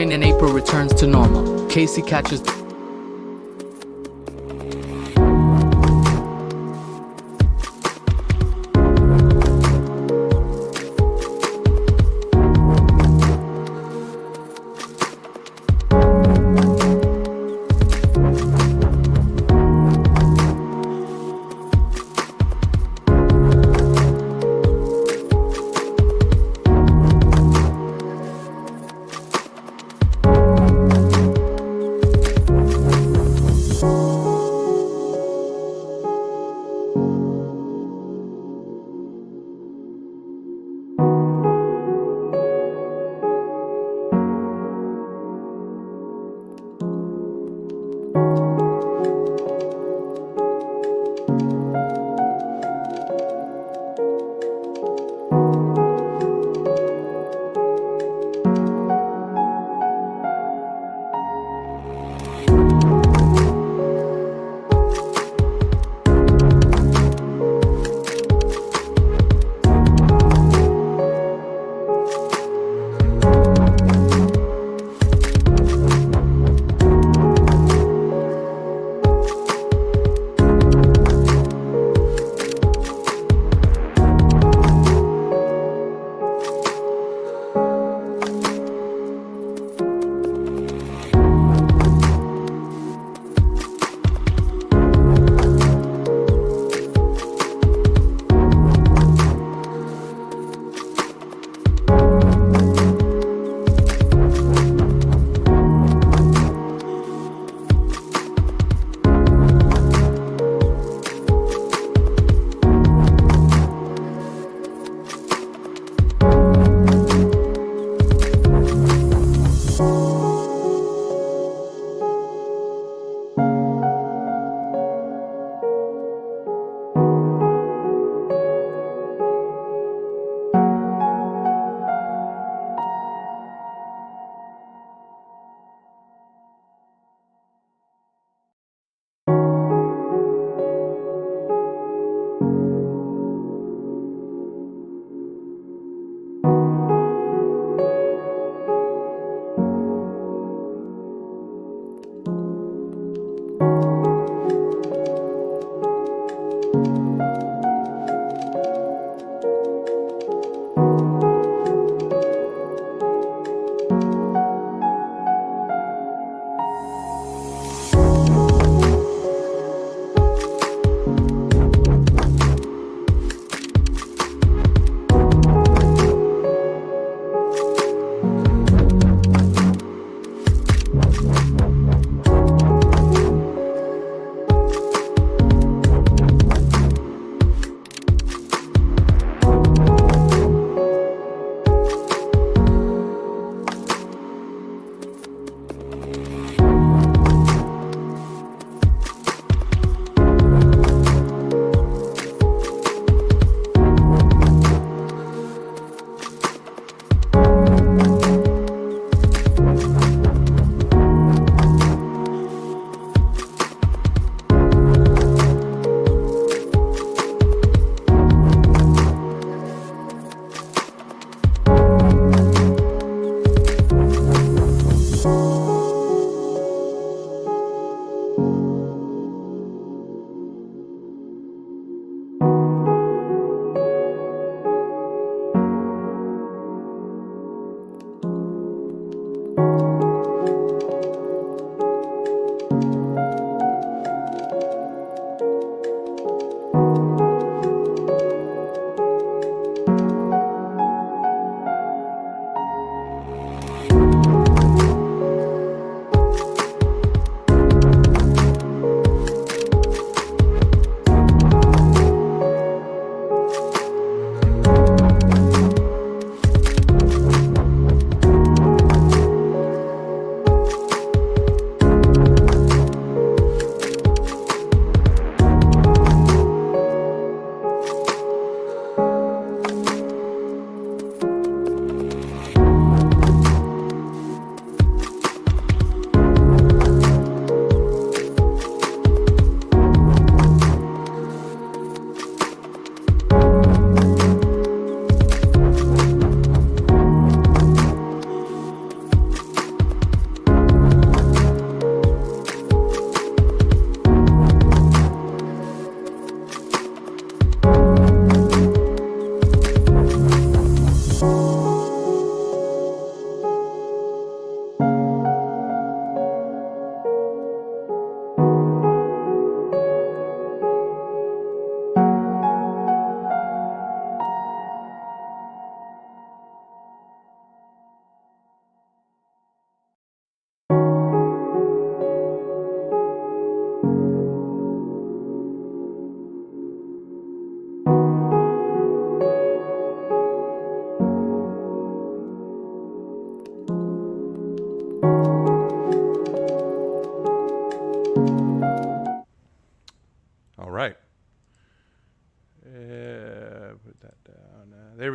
rain in April returns to normal. Casey catches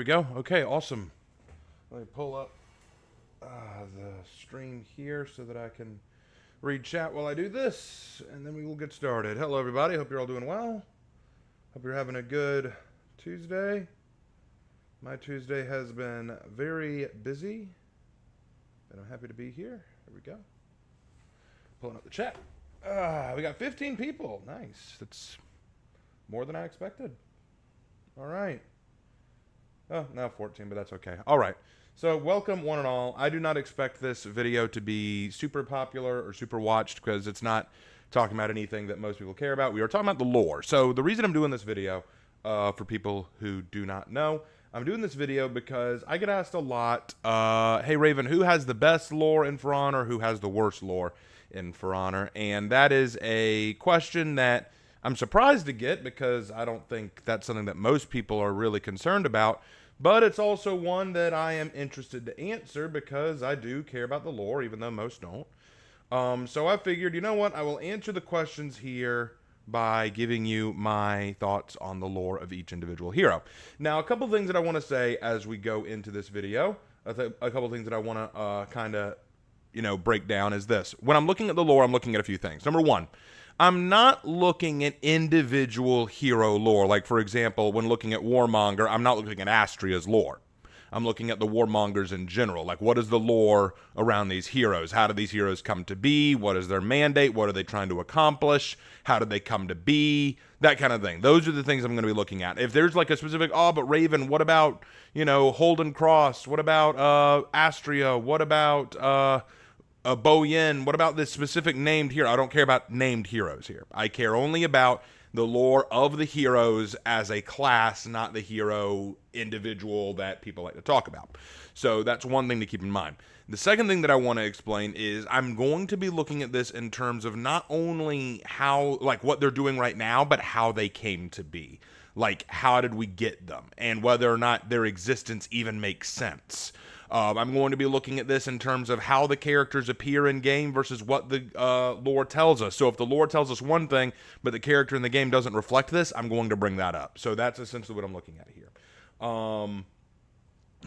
go. Okay, awesome. Let me pull up the stream here so that I can read chat while I do this, and then we will get started. Hello, everybody. Hope you're all doing well. Hope you're having a good Tuesday. My Tuesday has been very busy, and I'm happy to be here. Here we go. Pulling up the chat. We got 15 people. Nice. That's more than I expected. All right. Oh, now 14, but that's okay. All right. So welcome, one and all. I do not expect this video to be super popular or super watched because it's not talking about anything that most people care about. We are talking about the lore. So the reason I'm doing this video, for people who do not know, I'm doing this video because I get asked a lot, hey Raven, who has the best lore in For Honor, who has the worst lore in For Honor? And that is a question that I'm surprised to get because I don't think that's something that most people are really concerned about. But it's also one that I am interested to answer because I do care about the lore, even though most don't. So I figured, you know what? I will answer the questions here by giving you my thoughts on the lore of each individual hero. Now, a couple things that I want to say as we go into this video. A couple things that I want to kind of, break down is this. When I'm looking at the lore, I'm looking at a few things. Number one, I'm not looking at individual hero lore. Like, for example, when looking at Warmonger, I'm not looking at Astria's lore. I'm looking at the Warmongers in general. Like, what is the lore around these heroes? How do these heroes come to be? What is their mandate? What are they trying to accomplish? How did they come to be? That kind of thing. Those are the things I'm going to be looking at. If there's like a specific, but Raven, what about, Holden Cross? What about Astria? What about Bo Yin? What about this specific named hero? I don't care about named heroes here. I care only about the lore of the heroes as a class, not the hero individual that people like to talk about. So that's one thing to keep in mind. The second thing that I want to explain is I'm going to be looking at this in terms of not only how, like what they're doing right now, but how they came to be. Like, how did we get them? And whether or not their existence even makes sense. I'm going to be looking at this in terms of how the characters appear in game versus what the lore tells us. So if the lore tells us one thing, but the character in the game doesn't reflect this, I'm going to bring that up. So that's essentially what I'm looking at here.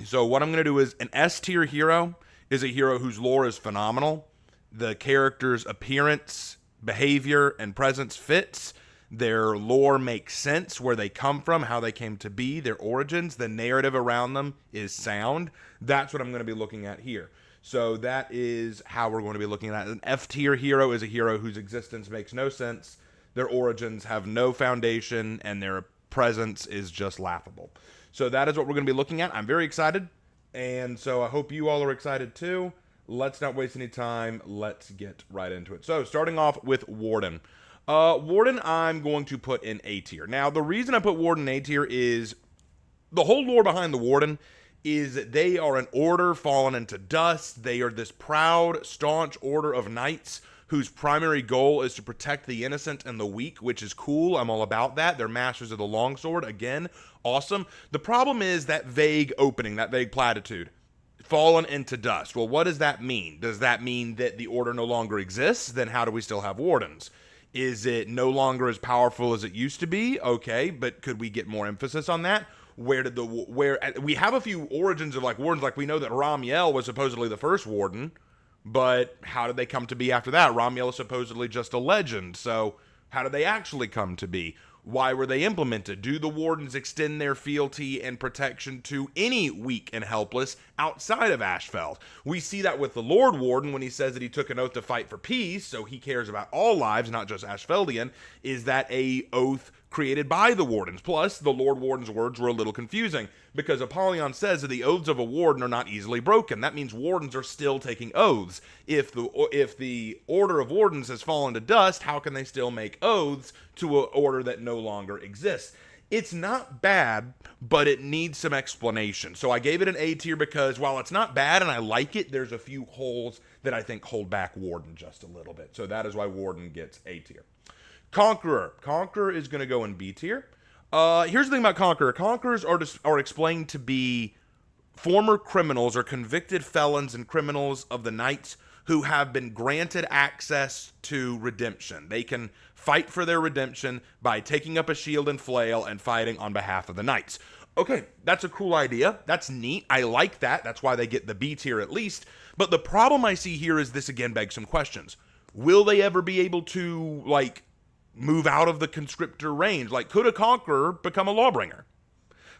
So what I'm going to do is an S tier hero is a hero whose lore is phenomenal. The character's appearance, behavior, and presence fits. Their lore makes sense, where they come from, how they came to be, their origins, the narrative around them is sound. That's what I'm going to be looking at here. So that is how we're going to be looking at it. An F tier hero is a hero whose existence makes no sense, their origins have no foundation, and their presence is just laughable. So that is what we're going to be looking at. I'm very excited, and so I hope you all are excited too. Let's not waste any time. Let's get right into it. So starting off with Warden. Warden, I'm going to put in A tier. Now, the reason I put Warden in A tier is the whole lore behind the Warden is that they are an order fallen into dust. They are this proud, staunch order of knights whose primary goal is to protect the innocent and the weak, which is cool. I'm all about that. They're masters of the longsword. Again, awesome. The problem is that vague opening, that vague platitude. Fallen into dust. Well, what does that mean? Does that mean that the order no longer exists? Then how do we still have wardens? Is it no longer as powerful as it used to be? Okay, but could we get more emphasis on that? Where we have a few origins of like wardens, like we know that Ramiel was supposedly the first warden, but how did they come to be after that? Ramiel is supposedly just a legend, so how did they actually come to be? Why were they implemented? Do the wardens extend their fealty and protection to any weak and helpless outside of Ashfeld? We see that with the Lord Warden when he says that he took an oath to fight for peace, so he cares about all lives, not just Ashfeldian. Is that a oath created by the wardens? Plus, the Lord Warden's words were a little confusing because Apollyon says that the oaths of a warden are not easily broken. That means wardens are still taking oaths. If the order of wardens has fallen to dust, how can they still make oaths to an order that no longer exists? It's not bad, but it needs some explanation. So I gave it an A tier because while it's not bad and I like it, there's a few holes that I think hold back Warden just a little bit. So that is why Warden gets A tier. Conqueror. Conqueror is going to go in B tier. Here's the thing about Conqueror. Conquerors are explained to be former criminals or convicted felons and criminals of the Knights who have been granted access to redemption. They can fight for their redemption by taking up a shield and flail and fighting on behalf of the Knights. Okay, that's a cool idea. That's neat. I like that. That's why they get the B tier at least. But the problem I see here is this again begs some questions. Will they ever be able to, like, move out of the conscriptor range? Like, could a conqueror become a lawbringer?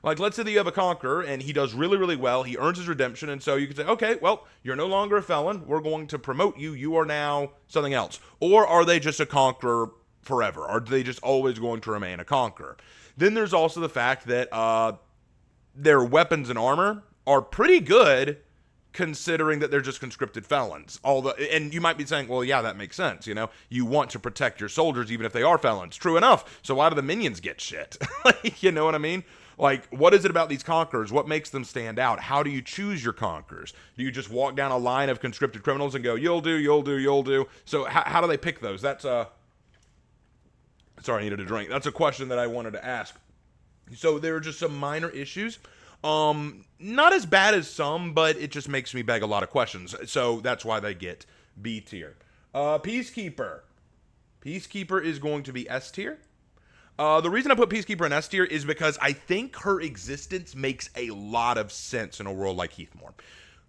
Like, let's say that you have a conqueror and he does really, really well. He earns his redemption. And so you could say, okay, well, you're no longer a felon. We're going to promote you. You are now something else. Or are they just a conqueror forever? Are they just always going to remain a conqueror? Then there's also the fact that their weapons and armor are pretty good considering that they're just conscripted felons. And you might be saying, well, yeah, that makes sense. You know, you want to protect your soldiers even if they are felons. True enough. So why do the minions get shit? Like, you know what I mean? Like, what is it about these conquerors? What makes them stand out? How do you choose your conquerors? Do you just walk down a line of conscripted criminals and go, you'll do, you'll do, you'll do? So how do they pick those? That's sorry, I needed a drink. That's a question that I wanted to ask. So there are just some minor issues. Not as bad as some, but it just makes me beg a lot of questions. So that's why they get B tier. Peacekeeper. Peacekeeper is going to be S tier. The reason I put Peacekeeper in S tier is because I think her existence makes a lot of sense in a world like Heathmore.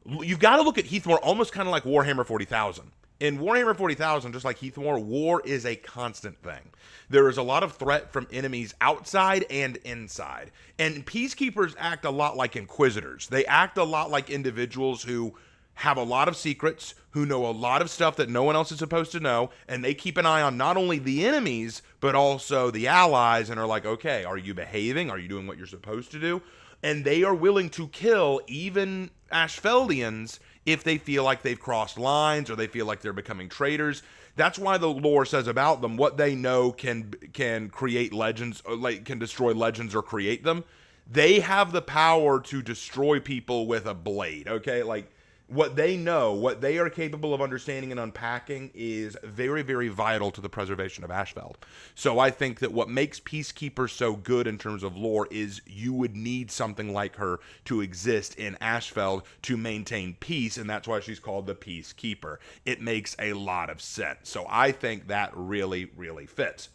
You've got to look at Heathmore almost kind of like Warhammer 40,000. In Warhammer 40,000, just like Heathmore, war is a constant thing. There is a lot of threat from enemies outside and inside. And Peacekeepers act a lot like Inquisitors. They act a lot like individuals who have a lot of secrets, who know a lot of stuff that no one else is supposed to know, and they keep an eye on not only the enemies, but also the allies, and are like, okay, are you behaving? Are you doing what you're supposed to do? And they are willing to kill even Ashfeldians if they feel like they've crossed lines or they feel like they're becoming traitors. That's why the lore says about them what they know can create legends, or like can destroy legends or create them. They have the power to destroy people with a blade, okay? Like, what they know, what they are capable of understanding and unpacking is very, very vital to the preservation of Ashfeld. So I think that what makes Peacekeeper so good in terms of lore is you would need something like her to exist in Ashfeld to maintain peace, and that's why she's called the Peacekeeper. It makes a lot of sense. So I think that really, really fits.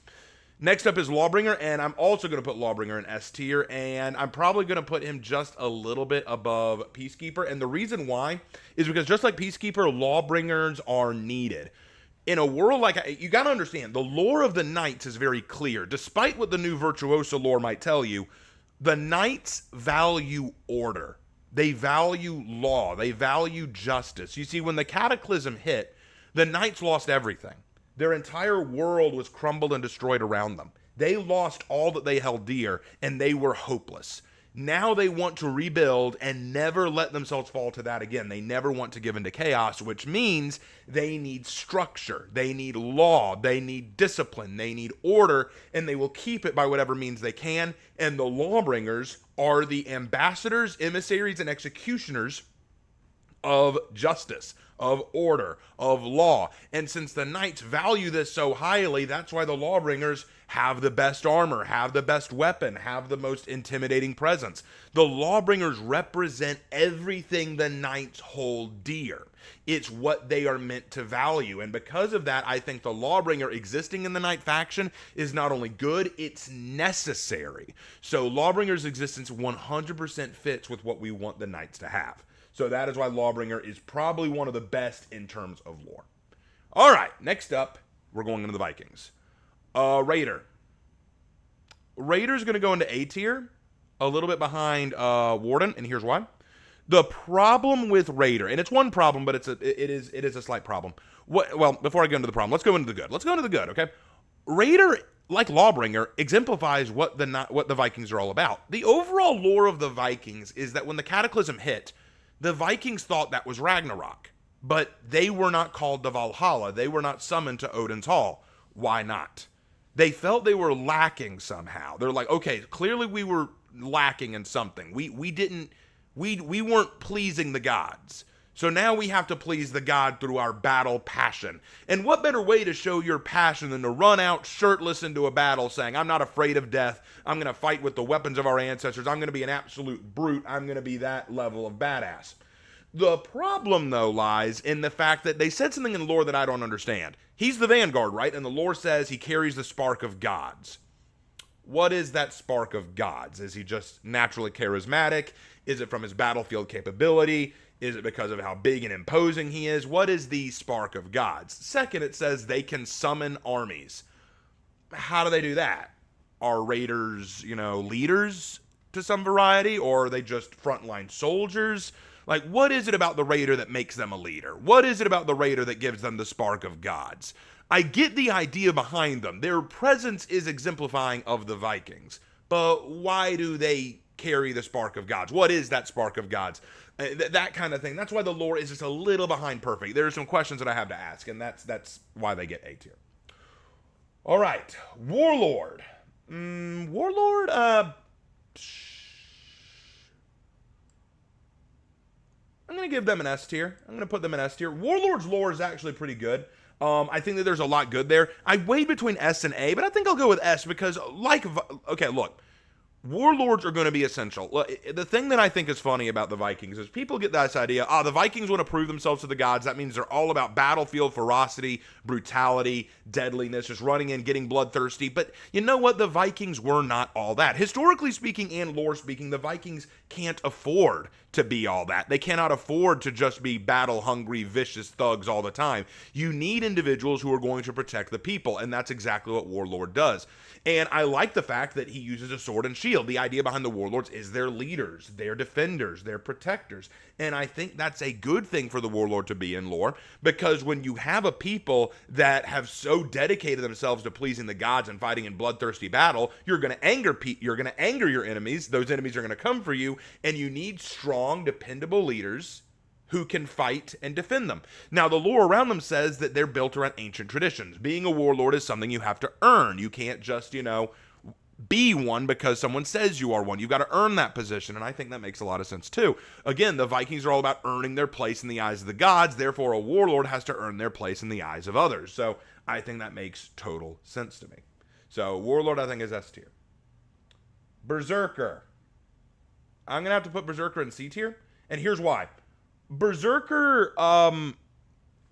Next up is Lawbringer, and I'm also going to put Lawbringer in S tier, and I'm probably going to put him just a little bit above Peacekeeper, and the reason why is because just like Peacekeeper, Lawbringers are needed. In a world like, you got to understand, the lore of the Knights is very clear. Despite what the new Virtuosa lore might tell you, the Knights value order. They value law. They value justice. You see, when the Cataclysm hit, the Knights lost everything. Their entire world was crumbled and destroyed around them. They lost all that they held dear, and they were hopeless. Now they want to rebuild and never let themselves fall to that again. They never want to give into chaos, which means they need structure, they need law, they need discipline, they need order, and they will keep it by whatever means they can. And the Lawbringers are the ambassadors, emissaries, and executioners of justice, of order, of law. And since the Knights value this so highly, that's why the Lawbringers have the best armor, have the best weapon, have the most intimidating presence. The Lawbringers represent everything the Knights hold dear. It's what they are meant to value. And because of that, I think the Lawbringer existing in the Knight faction is not only good, it's necessary. So Lawbringer's existence 100% fits with what we want the Knights to have. So that is why Lawbringer is probably one of the best in terms of lore. All right, next up, we're going into the Vikings. Raider. Raider's going to go into A tier, a little bit behind Warden, and here's why. The problem with Raider, and it's one problem, but it is a slight problem. Well, before I go into the problem, let's go into the good. Let's go into the good, okay? Raider, like Lawbringer, exemplifies what the Vikings are all about. The overall lore of the Vikings is that when the Cataclysm hit, the Vikings thought that was Ragnarok, but they were not called to Valhalla. They were not summoned to Odin's Hall. Why not? They felt they were lacking somehow. They're like, okay, clearly we were lacking in something. We weren't pleasing the gods. So now we have to please the god through our battle passion. And what better way to show your passion than to run out shirtless into a battle saying, I'm not afraid of death. I'm going to fight with the weapons of our ancestors. I'm going to be an absolute brute. I'm going to be that level of badass. The problem, though, lies in the fact that they said something in lore that I don't understand. He's the vanguard, right? And the lore says he carries the spark of gods. What is that spark of God's? Is he just naturally charismatic? Is it from his battlefield capability? Is it because of how big and imposing he is? What is the spark of God's? Second, it says they can summon armies. How do they do that? Are raiders, leaders to some variety, or are they just frontline soldiers? Like, what is it about the raider that makes them a leader? What is it about the raider that gives them the spark of God's? I get the idea behind them. Their presence is exemplifying of the Vikings. But why do they carry the spark of God's? What is that spark of God's? That kind of thing. That's why the lore is just a little behind perfect. There are some questions that I have to ask, and that's why they get A tier. All right. Warlord. Warlord, I'm going to give them an S tier. I'm going to put them in S tier. Warlord's lore is actually pretty good. I think that there's a lot good there. I weighed between S and A, but I think I'll go with S because, okay, look. Warlords are going to be essential. The thing that I think is funny about the Vikings is people get this idea, the Vikings want to prove themselves to the gods. That means they're all about battlefield ferocity, brutality, deadliness, just running in, getting bloodthirsty. But you know what? The Vikings were not all that. Historically speaking and lore speaking, the Vikings can't afford to be all that. They cannot afford to just be battle-hungry, vicious thugs all the time. You need individuals who are going to protect the people, and that's exactly what Warlord does. And I like the fact that he uses a sword and shield. The idea behind the warlords is they're leaders, they're defenders, they're protectors. And I think that's a good thing for the warlord to be in lore, because when you have a people that have so dedicated themselves to pleasing the gods and fighting in bloodthirsty battle, you're going to anger your enemies. Those enemies are going to come for you, and you need strong, dependable leaders who can fight and defend them. Now, the lore around them says that they're built around ancient traditions. Being a warlord is something you have to earn. You can't just, be one because someone says you are one. You've got to earn that position, and I think that makes a lot of sense too. Again, the Vikings are all about earning their place in the eyes of the gods. Therefore, a warlord has to earn their place in the eyes of others. So I think that makes total sense to me. So warlord, I think, is S tier. Berserker. I'm going to have to put Berserker in C tier, and here's why. Berserker,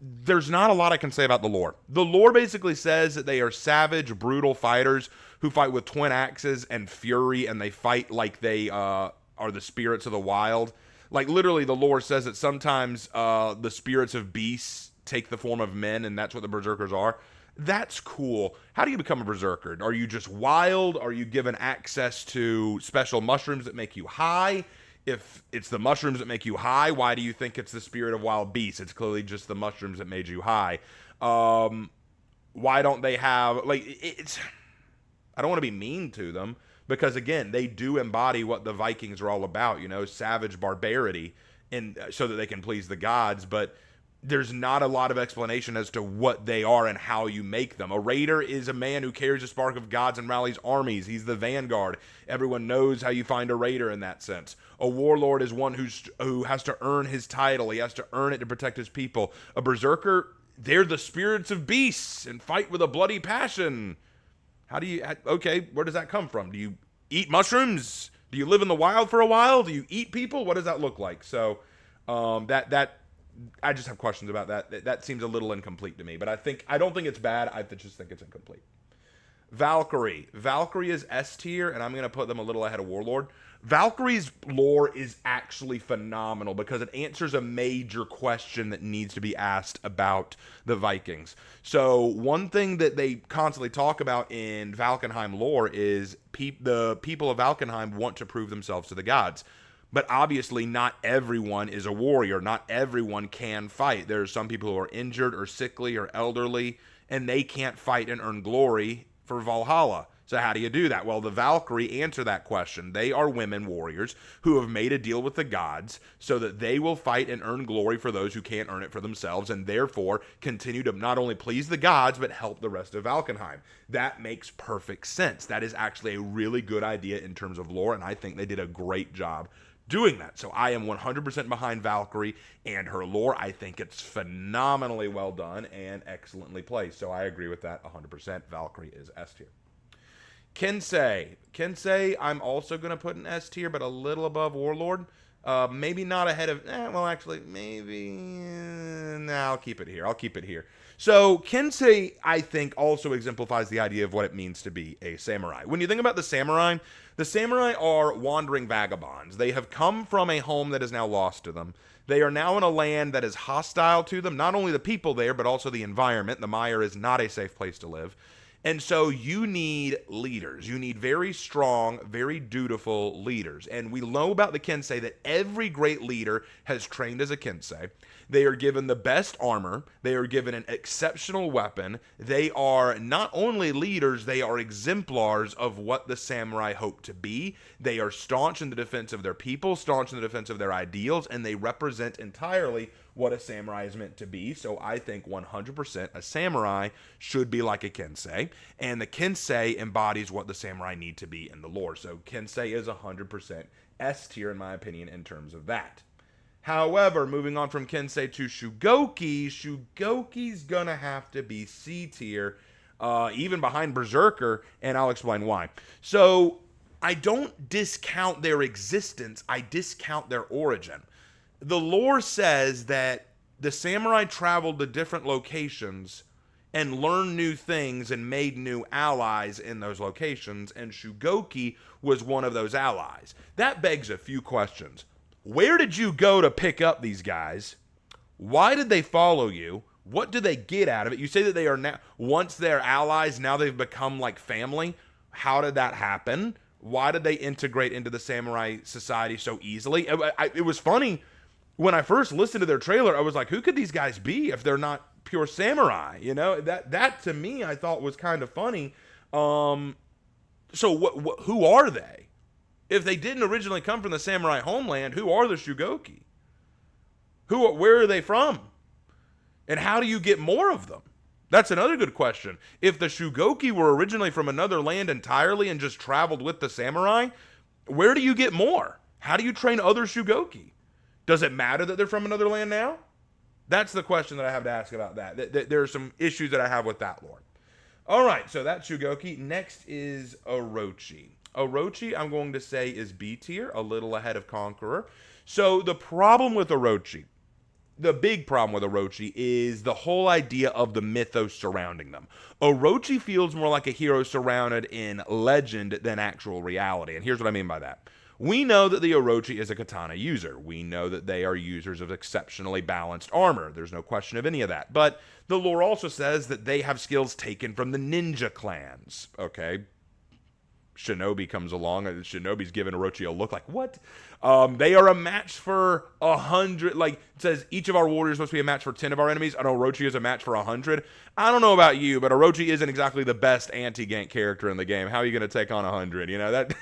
there's not a lot I can say about the lore. The lore basically says that they are savage, brutal fighters who fight with twin axes and fury, and they fight like they are the spirits of the wild. Like, literally, the lore says that sometimes the spirits of beasts take the form of men, and that's what the Berserkers are. That's cool. How do you become a Berserker? Are you just wild? Are you given access to special mushrooms that make you high? If it's the mushrooms that make you high, why do you think it's the spirit of wild beasts? It's clearly just the mushrooms that made you high. Why don't they have, I don't want to be mean to them, because again, they do embody what the Vikings are all about, savage barbarity, and so that they can please the gods, but there's not a lot of explanation as to what they are and how you make them. A raider is a man who carries a spark of gods and rallies armies. He's the vanguard. Everyone knows how you find a raider in that sense. A warlord is one who has to earn his title. He has to earn it to protect his people. A berserker, they're the spirits of beasts and fight with a bloody passion. Where does that come from? Do you eat mushrooms? Do you live in the wild for a while? Do you eat people? What does that look like? So I just have questions about that. That seems a little incomplete to me, but I don't think it's bad. I just think it's incomplete. Valkyrie. Valkyrie is S tier, and I'm going to put them a little ahead of Warlord. Valkyrie's lore is actually phenomenal because it answers a major question that needs to be asked about the Vikings. So one thing that they constantly talk about in Valkenheim lore is the people of Valkenheim want to prove themselves to the gods. But obviously not everyone is a warrior. Not everyone can fight. There are some people who are injured or sickly or elderly, and they can't fight and earn glory for Valhalla. So how do you do that? Well, the Valkyrie answer that question. They are women warriors who have made a deal with the gods so that they will fight and earn glory for those who can't earn it for themselves, and therefore continue to not only please the gods, but help the rest of Valkenheim. That makes perfect sense. That is actually a really good idea in terms of lore, and I think they did a great job doing that. So I am 100% behind Valkyrie and her lore. I think it's phenomenally well done and excellently placed. So I agree with that 100%. Valkyrie is S tier. Kensei, I'm also going to put an S tier, but a little above Warlord. Maybe not ahead of, well, actually, maybe, nah, I'll keep it here. So, Kensei, I think, also exemplifies the idea of what it means to be a samurai. When you think about the samurai are wandering vagabonds. They have come from a home that is now lost to them. They are now in a land that is hostile to them, not only the people there, but also the environment. The mire is not a safe place to live. And so you need leaders. You need very strong, very dutiful leaders. And we know about the Kensei that every great leader has trained as a Kensei. They are given the best armor. They are given an exceptional weapon. They are not only leaders, they are exemplars of what the samurai hope to be. They are staunch in the defense of their people, staunch in the defense of their ideals, and they represent entirely what a samurai is meant to be. So I think 100% a samurai should be like a Kensei, and the Kensei embodies what the samurai need to be in the lore. So Kensei is 100% S tier in my opinion in terms of that. However, moving on from Kensei to Shugoki, Shugoki's gonna have to be C tier, even behind Berserker, and I'll explain why. So I don't discount their existence, I discount their origin. The lore says that the samurai traveled to different locations and learned new things and made new allies in those locations, and Shugoki was one of those allies. That begs a few questions. Where did you go to pick up these guys? Why did they follow you? What do they get out of it? You say that they are now, once they're allies, now they've become like family. How did that happen? Why did they integrate into the samurai society so easily? It was funny. When I first listened to their trailer, I was like, who could these guys be if they're not pure samurai? You know, that to me, I thought was kind of funny. So who are they? If they didn't originally come from the samurai homeland, who are the Shugoki? Where are they from? And how do you get more of them? That's another good question. If the Shugoki were originally from another land entirely and just traveled with the samurai, where do you get more? How do you train other Shugoki? Does it matter that they're from another land now? That's the question that I have to ask about that. There are some issues that I have with that lore. All right, so that's Shugoki. Next is Orochi. Orochi, I'm going to say, is B tier, a little ahead of Conqueror. So the problem with Orochi, the big problem with Orochi, is the whole idea of the mythos surrounding them. Orochi feels more like a hero surrounded in legend than actual reality. And here's what I mean by that. We know that the Orochi is a katana user. We know that they are users of exceptionally balanced armor. There's no question of any of that. But the lore also says that they have skills taken from the ninja clans. Okay? Shinobi comes along, and Shinobi's giving Orochi a look like, what? They are a match for 100. Like, it says each of our warriors must be a match for 10 of our enemies, and Orochi is a match for 100. I don't know about you, but Orochi isn't exactly the best anti-gank character in the game. How are you going to take on 100? You know, that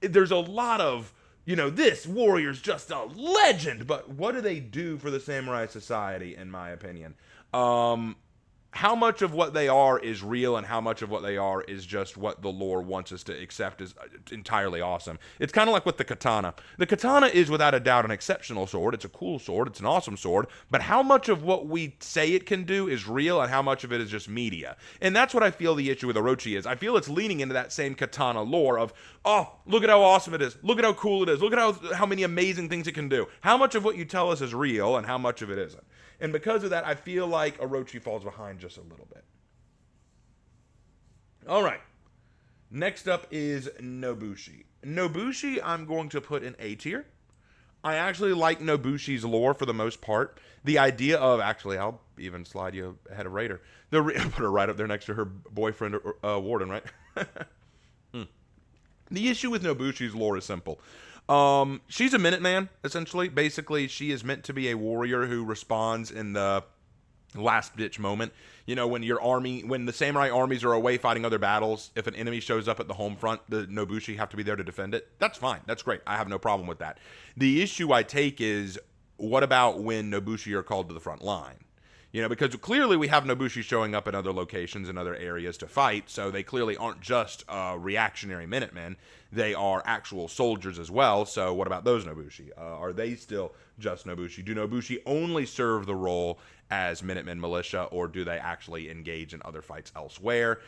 there's a lot of, you know, this warrior's just a legend, but what do they do for the samurai society, in my opinion? How much of what they are is real and how much of what they are is just what the lore wants us to accept is entirely awesome. It's kind of like with the katana. The katana is without a doubt an exceptional sword. It's a cool sword. It's an awesome sword. But how much of what we say it can do is real and how much of it is just media? And that's what I feel the issue with Orochi is. I feel it's leaning into that same katana lore of, oh, look at how awesome it is. Look at how cool it is. Look at how many amazing things it can do. How much of what you tell us is real and how much of it isn't? And because of that, I feel like Orochi falls behind just a little bit. All right. Next up is Nobushi. Nobushi, I'm going to put in A tier. I actually like Nobushi's lore for the most part. The idea of, actually, I'll even slide you ahead of Raider. Put her right up there next to her boyfriend, Warden, right? The issue with Nobushi's lore is simple. She's a Minuteman, essentially. Basically, she is meant to be a warrior who responds in the last-ditch moment. You know, when the samurai armies are away fighting other battles, if an enemy shows up at the home front, the Nobushi have to be there to defend it. That's fine. That's great. I have no problem with that. The issue I take is, what about when Nobushi are called to the front line? You know, because clearly we have Nobushi showing up in other locations and other areas to fight, so they clearly aren't just reactionary Minutemen. They are actual soldiers as well, so what about those Nobushi? Are they still just Nobushi? Do Nobushi only serve the role as Minutemen militia, or do they actually engage in other fights elsewhere?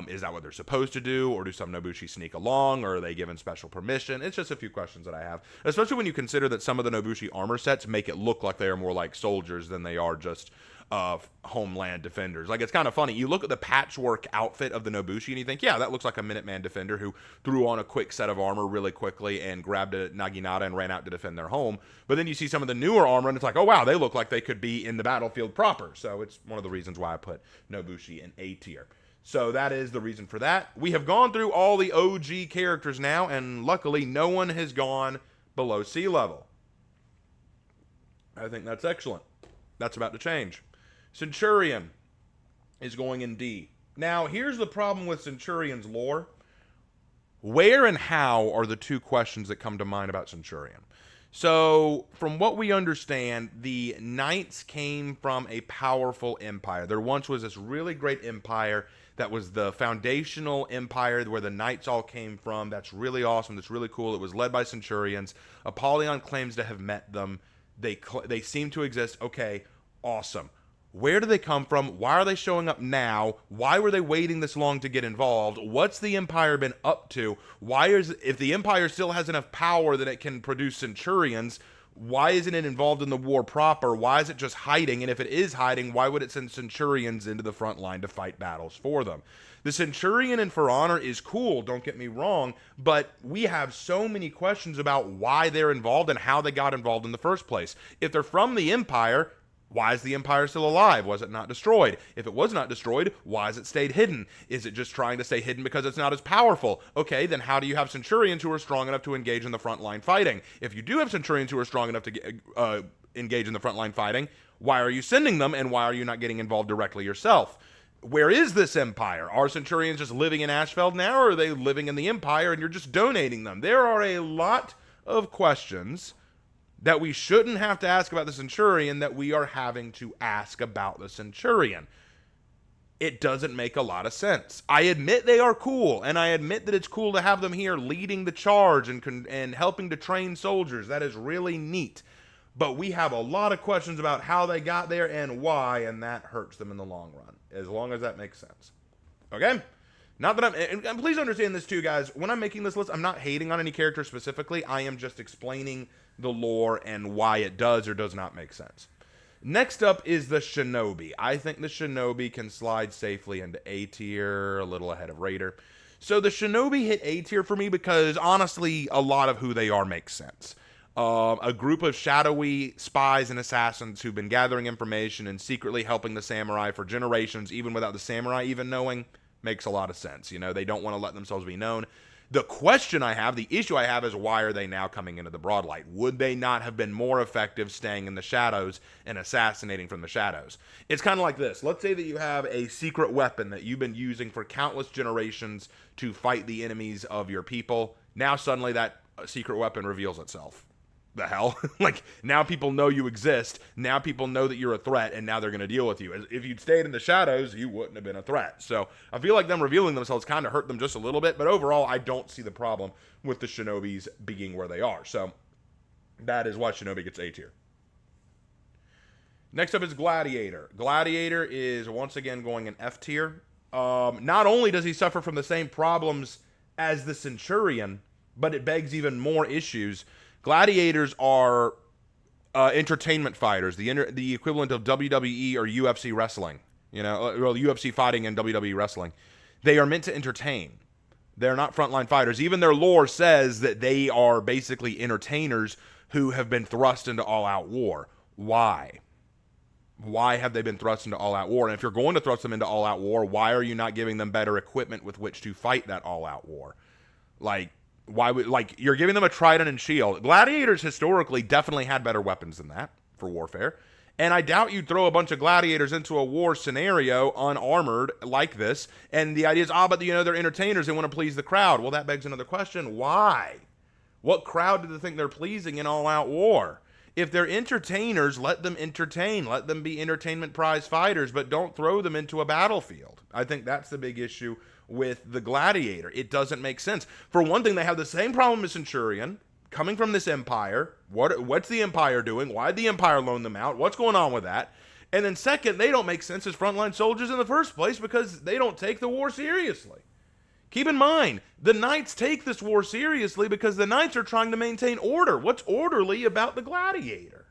Is that what they're supposed to do, or do some Nobushi sneak along, or are they given special permission? It's just a few questions that I have, especially when you consider that some of the Nobushi armor sets make it look like they are more like soldiers than they are just homeland defenders. Like, it's kind of funny. You look at the patchwork outfit of the Nobushi and you think, yeah, that looks like a Minuteman defender who threw on a quick set of armor really quickly and grabbed a Naginata and ran out to defend their home. But then you see some of the newer armor and it's like, oh wow, they look like they could be in the battlefield proper. So it's one of the reasons why I put Nobushi in A tier. So that is the reason for that. We have gone through all the OG characters now, and luckily no one has gone below sea level. I think that's excellent. That's about to change. Centurion is going in D. Now, here's the problem with Centurion's lore. Where and how are the two questions that come to mind about Centurion. So, from what we understand, the Knights came from a powerful empire. There once was this really great empire that was the foundational empire where the Knights all came from. That's really awesome. That's really cool. It was led by Centurions. Apollyon claims to have met them. They seem to exist. Okay, awesome. Where do they come from? Why are they showing up now? Why were they waiting this long to get involved? What's the Empire been up to? If the Empire still has enough power that it can produce Centurions, why isn't it involved in the war proper? Why is it just hiding? And if it is hiding, why would it send Centurions into the front line to fight battles for them? The Centurion in For Honor is cool, don't get me wrong, but we have so many questions about why they're involved and how they got involved in the first place. If they're from the Empire, why is the Empire still alive? Was it not destroyed? If it was not destroyed, why has it stayed hidden? Is it just trying to stay hidden because it's not as powerful? Okay, then how do you have Centurions who are strong enough to engage in the front line fighting? If you do have Centurions who are strong enough to engage in the front line fighting, why are you sending them, and why are you not getting involved directly yourself? Where is this Empire? Are Centurions just living in Ashfeld now, or are they living in the Empire and you're just donating them? There are a lot of questions that we shouldn't have to ask about the Centurion that we are having to ask about the Centurion. It doesn't make a lot of sense. I admit they are cool, and I admit that it's cool to have them here leading the charge and helping to train soldiers. That is really neat. But we have a lot of questions about how they got there and why, and that hurts them in the long run, as long as that makes sense. Okay? Not that and please understand this too, guys. When I'm making this list, I'm not hating on any character specifically. I am just explaining the lore and why it does or does not make sense. Next up is the Shinobi. I think the Shinobi can slide safely into A tier, a little ahead of Raider. So the Shinobi hit A tier for me because, honestly, a lot of who they are makes sense. A group of shadowy spies and assassins who've been gathering information and secretly helping the samurai for generations, even without the samurai even knowing, makes a lot of sense. You know, they don't want to let themselves be known. The question I have, the issue I have, is why are they now coming into the broad light? Would they not have been more effective staying in the shadows and assassinating from the shadows? It's kind of like this. Let's say that you have a secret weapon that you've been using for countless generations to fight the enemies of your people. Now suddenly that secret weapon reveals itself. The hell? Like, now people know you exist. Now people know that you're a threat, and now they're going to deal with you. If you'd stayed in the shadows, you wouldn't have been a threat. So I feel like them revealing themselves kind of hurt them just a little bit, but overall, I don't see the problem with the Shinobis being where they are. So that is why Shinobi gets A tier. Next up is Gladiator. Gladiator is once again going in F tier. Not only does he suffer from the same problems as the Centurion, but it begs even more issues. Gladiators are entertainment fighters, the equivalent of WWE or UFC wrestling. You know, well, UFC fighting and WWE wrestling. They are meant to entertain. They're not frontline fighters. Even their lore says that they are basically entertainers who have been thrust into all-out war. Why? Why have they been thrust into all-out war? And if you're going to thrust them into all-out war, why are you not giving them better equipment with which to fight that all-out war? You're giving them a trident and shield. Gladiators historically definitely had better weapons than that for warfare. And I doubt you'd throw a bunch of gladiators into a war scenario unarmored like this. And the idea is, but they're entertainers. They want to please the crowd. Well, that begs another question. Why? What crowd do they think they're pleasing in all-out war? If they're entertainers, let them entertain. Let them be entertainment prize fighters, but don't throw them into a battlefield. I think that's the big issue with the Gladiator. It doesn't make sense. For one thing, they have the same problem as Centurion, coming from this empire. What's the empire doing? Why'd the empire loan them out? What's going on with that? And then second, they don't make sense as frontline soldiers in the first place because they don't take the war seriously. Keep in mind, the Knights take this war seriously because the Knights are trying to maintain order. What's orderly about the Gladiator?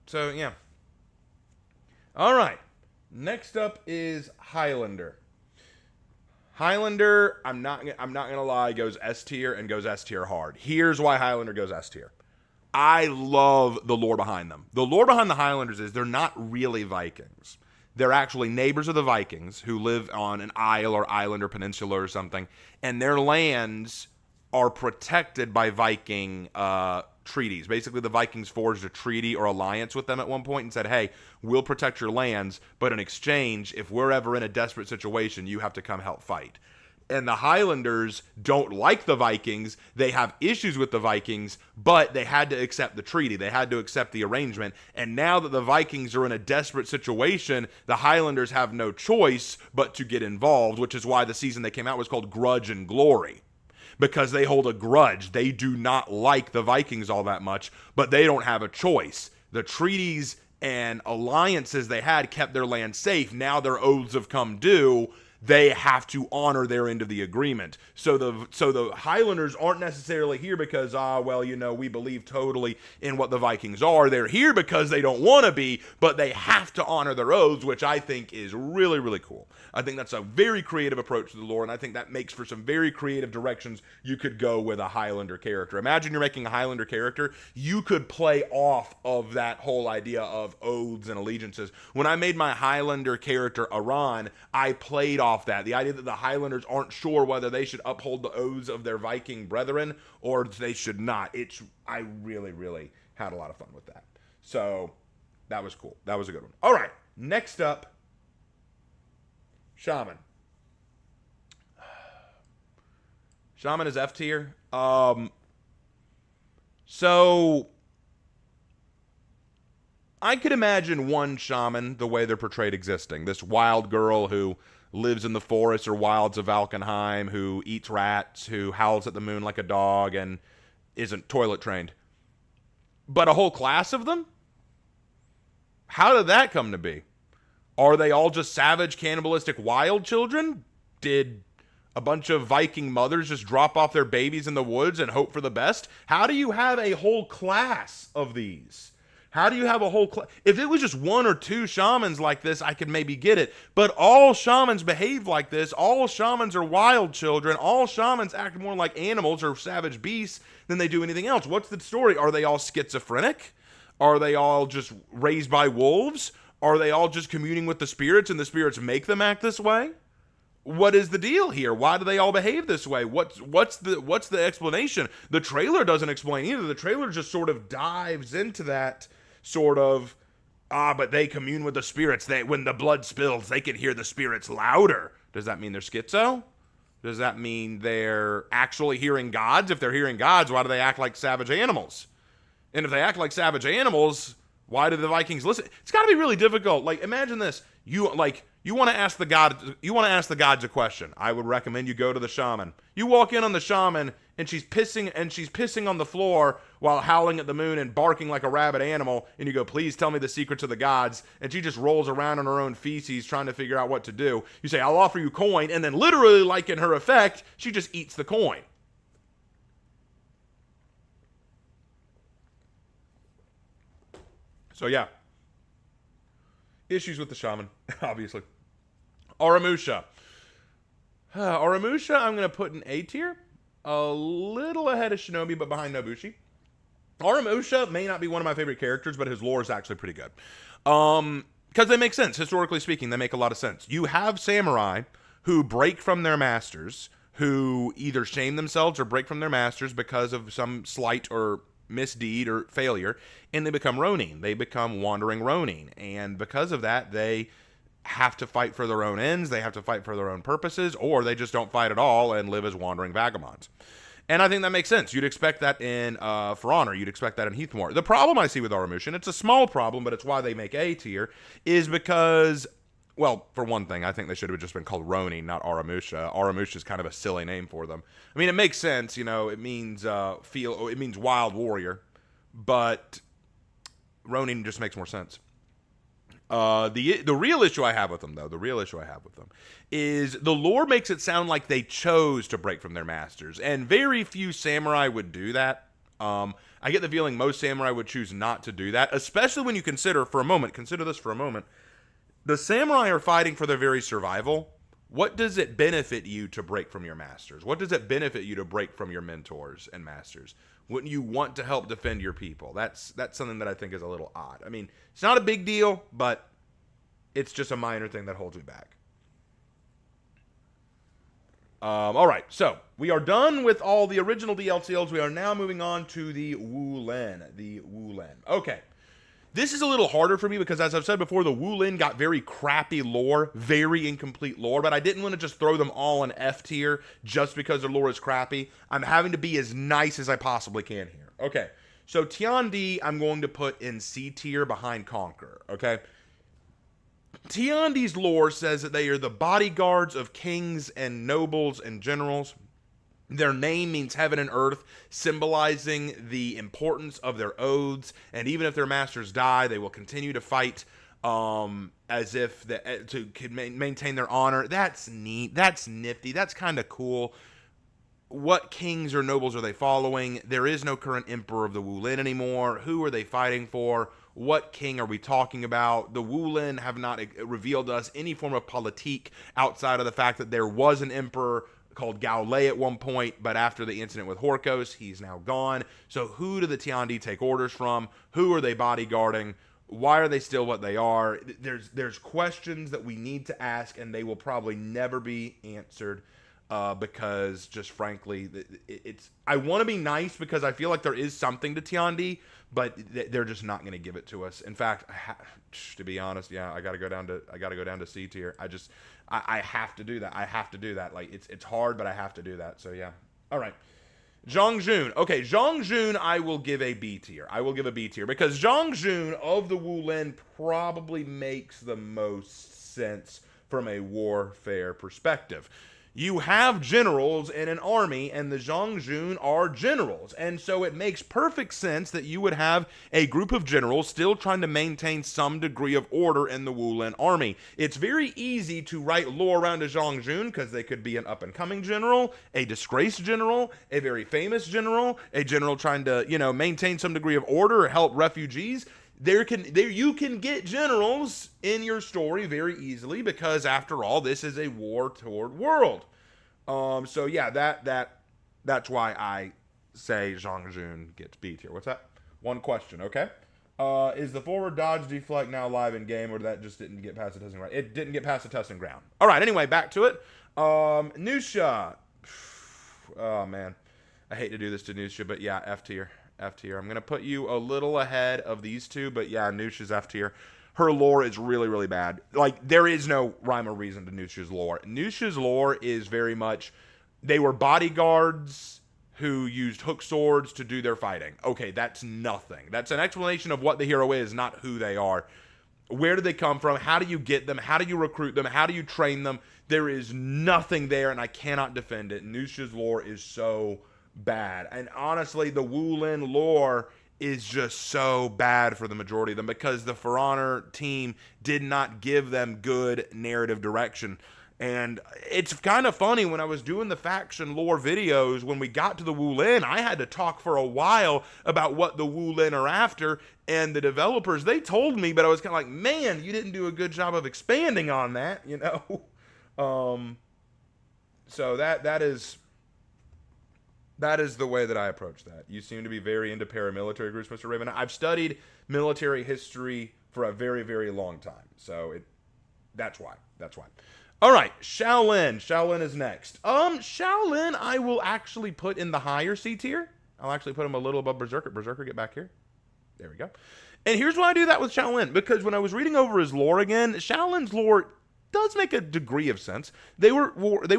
So, yeah. All right. Next up is Highlander. Highlander, I'm not gonna lie, goes S tier and goes S tier hard. Here's why Highlander goes S tier. I love the lore behind them. The lore behind the Highlanders is they're not really Vikings. They're actually neighbors of the Vikings who live on an isle or island or peninsula or something, and their lands are protected by Viking treaties. Basically, the Vikings forged a treaty or alliance with them at one point and said, hey, we'll protect your lands, but in exchange, if we're ever in a desperate situation, you have to come help fight. And the Highlanders don't like the Vikings. They have issues with the Vikings, but they had to accept the treaty. They had to accept the arrangement. And now that the Vikings are in a desperate situation, the Highlanders have no choice but to get involved, which is why the season they came out was called Grudge and Glory. Because they hold a grudge. They do not like the Vikings all that much, but they don't have a choice. The treaties and alliances they had kept their land safe. Now their oaths have come due. They have to honor their end of the agreement. So the Highlanders aren't necessarily here because, we believe totally in what the Vikings are. They're here because they don't want to be, but they have to honor their oaths, which I think is really, really cool. I think that's a very creative approach to the lore, and I think that makes for some very creative directions you could go with a Highlander character. Imagine you're making a Highlander character. You could play off of that whole idea of oaths and allegiances. When I made my Highlander character, Aran, I played off that. The idea that the Highlanders aren't sure whether they should uphold the oaths of their Viking brethren or they should not. I really, really had a lot of fun with that. So that was cool. That was a good one. All right. Next up, Shaman. Shaman is F tier. So I could imagine one shaman the way they're portrayed existing. This wild girl who lives in the forests or wilds of Valkenheim, who eats rats, who howls at the moon like a dog, and isn't toilet trained. But a whole class of them? How did that come to be? Are they all just savage, cannibalistic, wild children? Did a bunch of Viking mothers just drop off their babies in the woods and hope for the best? How do you have a whole class of these? How do you have a whole if it was just one or two shamans like this, I could maybe get it. But all shamans behave like this. All shamans are wild children. All shamans act more like animals or savage beasts than they do anything else. What's the story? Are they all schizophrenic? Are they all just raised by wolves? Are they all just communing with the spirits and the spirits make them act this way? What is the deal here? Why do they all behave this way? What's the explanation? The trailer doesn't explain either. The trailer just sort of dives into that sort of, but they commune with the spirits. When the blood spills, they can hear the spirits louder. Does that mean they're schizo? Does that mean they're actually hearing gods? If they're hearing gods, why do they act like savage animals? And if they act like savage animals, why do the Vikings listen? It's got to be really difficult. Like, imagine this. You want to ask the gods a question. I would recommend you go to the shaman. You walk in on the shaman and she's pissing on the floor while howling at the moon and barking like a rabid animal, and you go, please tell me the secrets of the gods, and she just rolls around on her own feces trying to figure out what to do. You say, I'll offer you coin, and then literally, like in her effect, she just eats the coin. So yeah. Issues with the shaman, obviously. Aramusha. Aramusha, I'm going to put in A tier. A little ahead of Shinobi, but behind Nobushi. Aramusha may not be one of my favorite characters, but his lore is actually pretty good. Because they make sense. Historically speaking, they make a lot of sense. You have samurai who break from their masters, who either shame themselves or break from their masters because of some slight or misdeed or failure, and they become Ronin. They become wandering Ronin. And because of that, they have to fight for their own ends, they have to fight for their own purposes, or they just don't fight at all and live as wandering vagabonds. And I think that makes sense. You'd expect that in For Honor. You'd expect that in Heathmore. The problem I see with Oromush, and it's a small problem, but it's why they make A tier, is because, well, for one thing, I think they should have just been called Ronin, not Oromush. Oromush is kind of a silly name for them. I mean, it makes sense. You know, it means it means wild warrior, but Ronin just makes more sense. The real issue I have with them, though, is the lore makes it sound like they chose to break from their masters, and very few samurai would do that. I get the feeling most samurai would choose not to do that, especially when you consider this for a moment, the samurai are fighting for their very survival. What does it benefit you to break from your masters? What does it benefit you to break from your mentors and masters? Wouldn't you want to help defend your people? That's something that I think is a little odd. I mean, it's not a big deal, but it's just a minor thing that holds me back. All right, so we are done with all the original DLCs. We are now moving on to the Wulin. Okay. This is a little harder for me because, as I've said before, the Wulin got very crappy lore, very incomplete lore, but I didn't want to just throw them all in F tier just because their lore is crappy. I'm having to be as nice as I possibly can here. Okay, so Tiandi I'm going to put in C tier behind Conqueror, okay? Tiandi's lore says that they are the bodyguards of kings and nobles and generals. Their name means heaven and earth, symbolizing the importance of their oaths. And even if their masters die, they will continue to fight as if to maintain their honor. That's neat. That's nifty. That's kind of cool. What kings or nobles are they following? There is no current emperor of the Wulin anymore. Who are they fighting for? What king are we talking about? The Wulin have not revealed to us any form of politique outside of the fact that there was an emperor called Gaolei at one point, but after the incident with Horkos, he's now gone. So who do the Tiandi take orders from? Who are they bodyguarding? Why are they still what they are? There's questions that we need to ask, and they will probably never be answered because, just frankly, I want to be nice because I feel like there is something to Tiandi, but they're just not going to give it to us. In fact, to be honest, yeah, I got to go down to C tier. I have to do that. I have to do that. Like, it's hard, but I have to do that. So, yeah. All right. Zhang Jun. Okay, Zhang Jun I will give a B tier. Because Zhang Jun of the Wulin probably makes the most sense from a warfare perspective. You have generals in an army, and the Zhang Jun are generals. And so it makes perfect sense that you would have a group of generals still trying to maintain some degree of order in the Wulin army. It's very easy to write lore around a Zhang Jun because they could be an up-and-coming general, a disgraced general, a very famous general, a general trying to, maintain some degree of order or help refugees. You can get generals in your story very easily because, after all, this is a war-torn world. So yeah, that's why I say Zhang Jun gets B tier. What's that? One question, okay? Is the forward dodge deflect now live in game, or that just didn't get past the testing ground? It didn't get past the testing ground. All right. Anyway, back to it. Nusha. Oh man, I hate to do this to Nusha, but yeah, F tier. I'm going to put you a little ahead of these two, but yeah, Nusha's F tier. Her lore is really, really bad. Like, there is no rhyme or reason to Nusha's lore. Nusha's lore is very much, they were bodyguards who used hook swords to do their fighting. Okay, that's nothing. That's an explanation of what the hero is, not who they are. Where do they come from? How do you get them? How do you recruit them? How do you train them? There is nothing there, and I cannot defend it. Nusha's lore is so bad. And honestly, the Wulin lore is just so bad for the majority of them because the For Honor team did not give them good narrative direction. And it's kind of funny, when I was doing the faction lore videos, when we got to the Wulin, I had to talk for a while about what the Wulin are after, and the developers, they told me, but I was kind of like, man, you didn't do a good job of expanding on that, So that is the way that I approach that. You seem to be very into paramilitary groups, Mr. Raven. I've studied military history for a very, very long time. So that's why. All right, Shaolin. Shaolin is next. Shaolin I will actually put in the higher C tier. I'll actually put him a little above Berserker. Berserker, get back here. There we go. And here's why I do that with Shaolin, because when I was reading over his lore again, Shaolin's lore does make a degree of sense. They were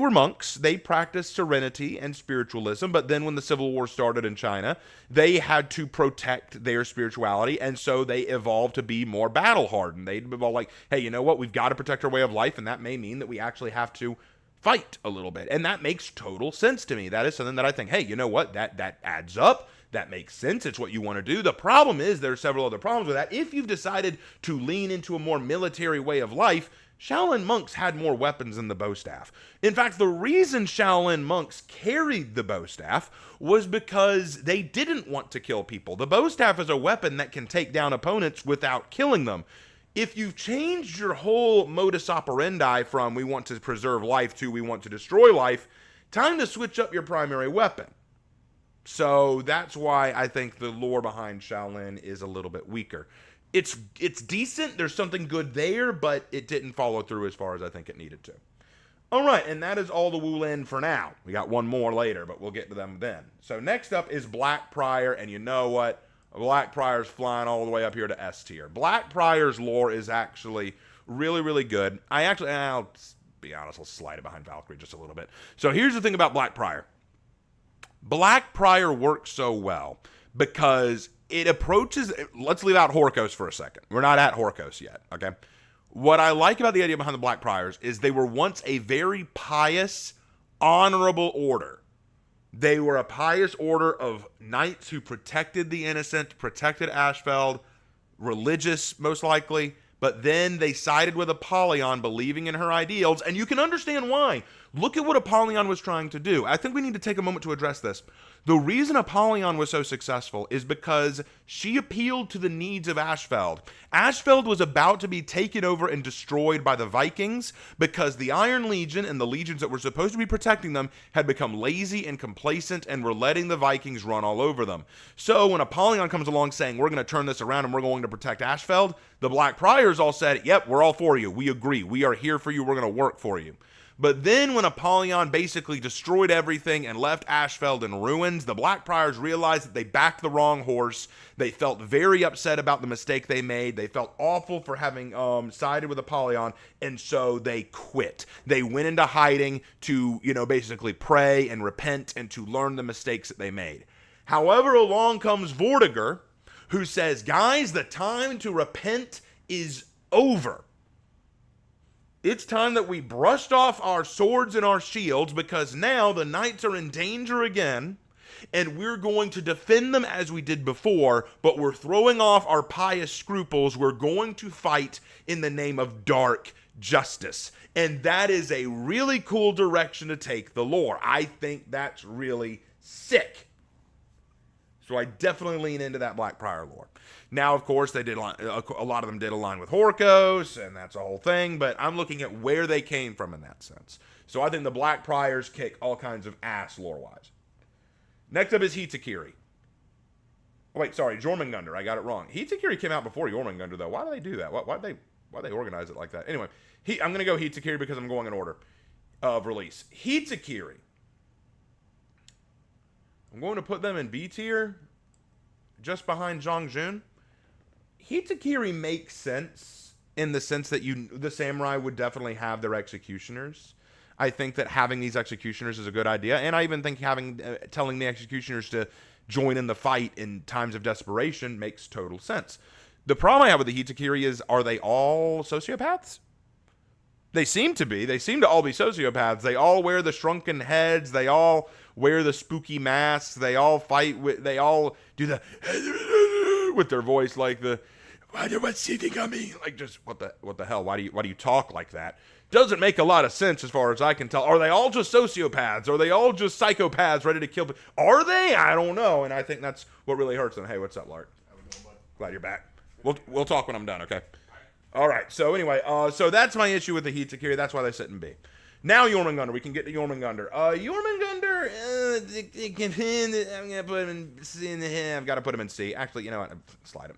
monks. They practiced serenity and spiritualism, but then when the Civil War started in China, they had to protect their spirituality, and so they evolved to be more battle-hardened. They evolved like, hey, you know what? We've got to protect our way of life, and that may mean that we actually have to fight a little bit. And that makes total sense to me. That is something that I think, hey, you know what? That adds up. That makes sense. It's what you want to do. The problem is there are several other problems with that. If you've decided to lean into a more military way of life, Shaolin monks had more weapons than the bow staff. In fact, the reason Shaolin monks carried the bow staff was because they didn't want to kill people. The bow staff is a weapon that can take down opponents without killing them. If you've changed your whole modus operandi from we want to preserve life to we want to destroy life, time to switch up your primary weapon. So that's why I think the lore behind Shaolin is a little bit weaker. It's decent. There's something good there, but it didn't follow through as far as I think it needed to. All right, and that is all the Wulin for now. We got one more later, but we'll get to them then. So next up is Blackprior, and you know what? Blackprior's flying all the way up here to S tier. Blackprior's lore is actually really, really good. I'll be honest, I'll slide it behind Valkyrie just a little bit. So here's the thing about Blackprior. Blackprior works so well because it approaches, let's leave out Horkos for a second. We're not at Horkos yet, okay? What I like about the idea behind the Blackpriors is they were once a very pious, honorable order. They were a pious order of knights who protected the innocent, protected Ashfeld, religious most likely, but then they sided with Apollyon, believing in her ideals, and you can understand why. Look at what Apollyon was trying to do. I think we need to take a moment to address this. The reason Apollyon was so successful is because she appealed to the needs of Ashfeld. Ashfeld was about to be taken over and destroyed by the Vikings because the Iron Legion and the legions that were supposed to be protecting them had become lazy and complacent and were letting the Vikings run all over them. So when Apollyon comes along saying, we're going to turn this around and we're going to protect Ashfeld, the Blackpriors all said, yep, we're all for you. We agree. We are here for you. We're going to work for you. But then when Apollyon basically destroyed everything and left Ashfeld in ruins, the Blackpriors realized that they backed the wrong horse. They felt very upset about the mistake they made. They felt awful for having sided with Apollyon, and so they quit. They went into hiding to, basically pray and repent and to learn the mistakes that they made. However, along comes Vortigern, who says, guys, the time to repent is over. It's time that we brushed off our swords and our shields because now the knights are in danger again, and we're going to defend them as we did before, but we're throwing off our pious scruples. We're going to fight in the name of dark justice. And that is a really cool direction to take the lore. I think that's really sick. So I definitely lean into that Blackprior lore. Now, of course, a lot of them did align with Horkos, and that's a whole thing, but I'm looking at where they came from in that sense. So I think the Blackpriors kick all kinds of ass lore-wise. Next up is Hitakiri. Oh, wait, sorry, Jormungandr. I got it wrong. Hitakiri came out before Jormungandr, though. Why do they do that? Why'd they organize it like that? Anyway, I'm going to go Hitakiri because I'm going in order of release. Hitakiri. I'm going to put them in B tier, just behind Zhongjun. Hitakiri makes sense in the sense that the samurai would definitely have their executioners. I think that having these executioners is a good idea, and I even think telling the executioners to join in the fight in times of desperation makes total sense. The problem I have with the Hitakiri is, are they all sociopaths? They seem to be. They seem to all be sociopaths. They all wear the shrunken heads. They all wear the spooky masks. They all fight with. They all do the with their voice like the. What's sitting on me? Like, just what the hell? Why do you talk like that? Doesn't make a lot of sense as far as I can tell. Are they all just sociopaths? Are they all just psychopaths ready to kill? Are they? I don't know. And I think that's what really hurts them. Hey, what's up, Lark? Glad you're back. We'll talk when I'm done. Okay. All right. So anyway, so that's my issue with the Hitakiri. That's why they sit in B. Now Jormungandr. We can get to Jormungandr. Jormungandr, I'm going to put him in C. I've got to put him in C. Actually, you know what? Slide him.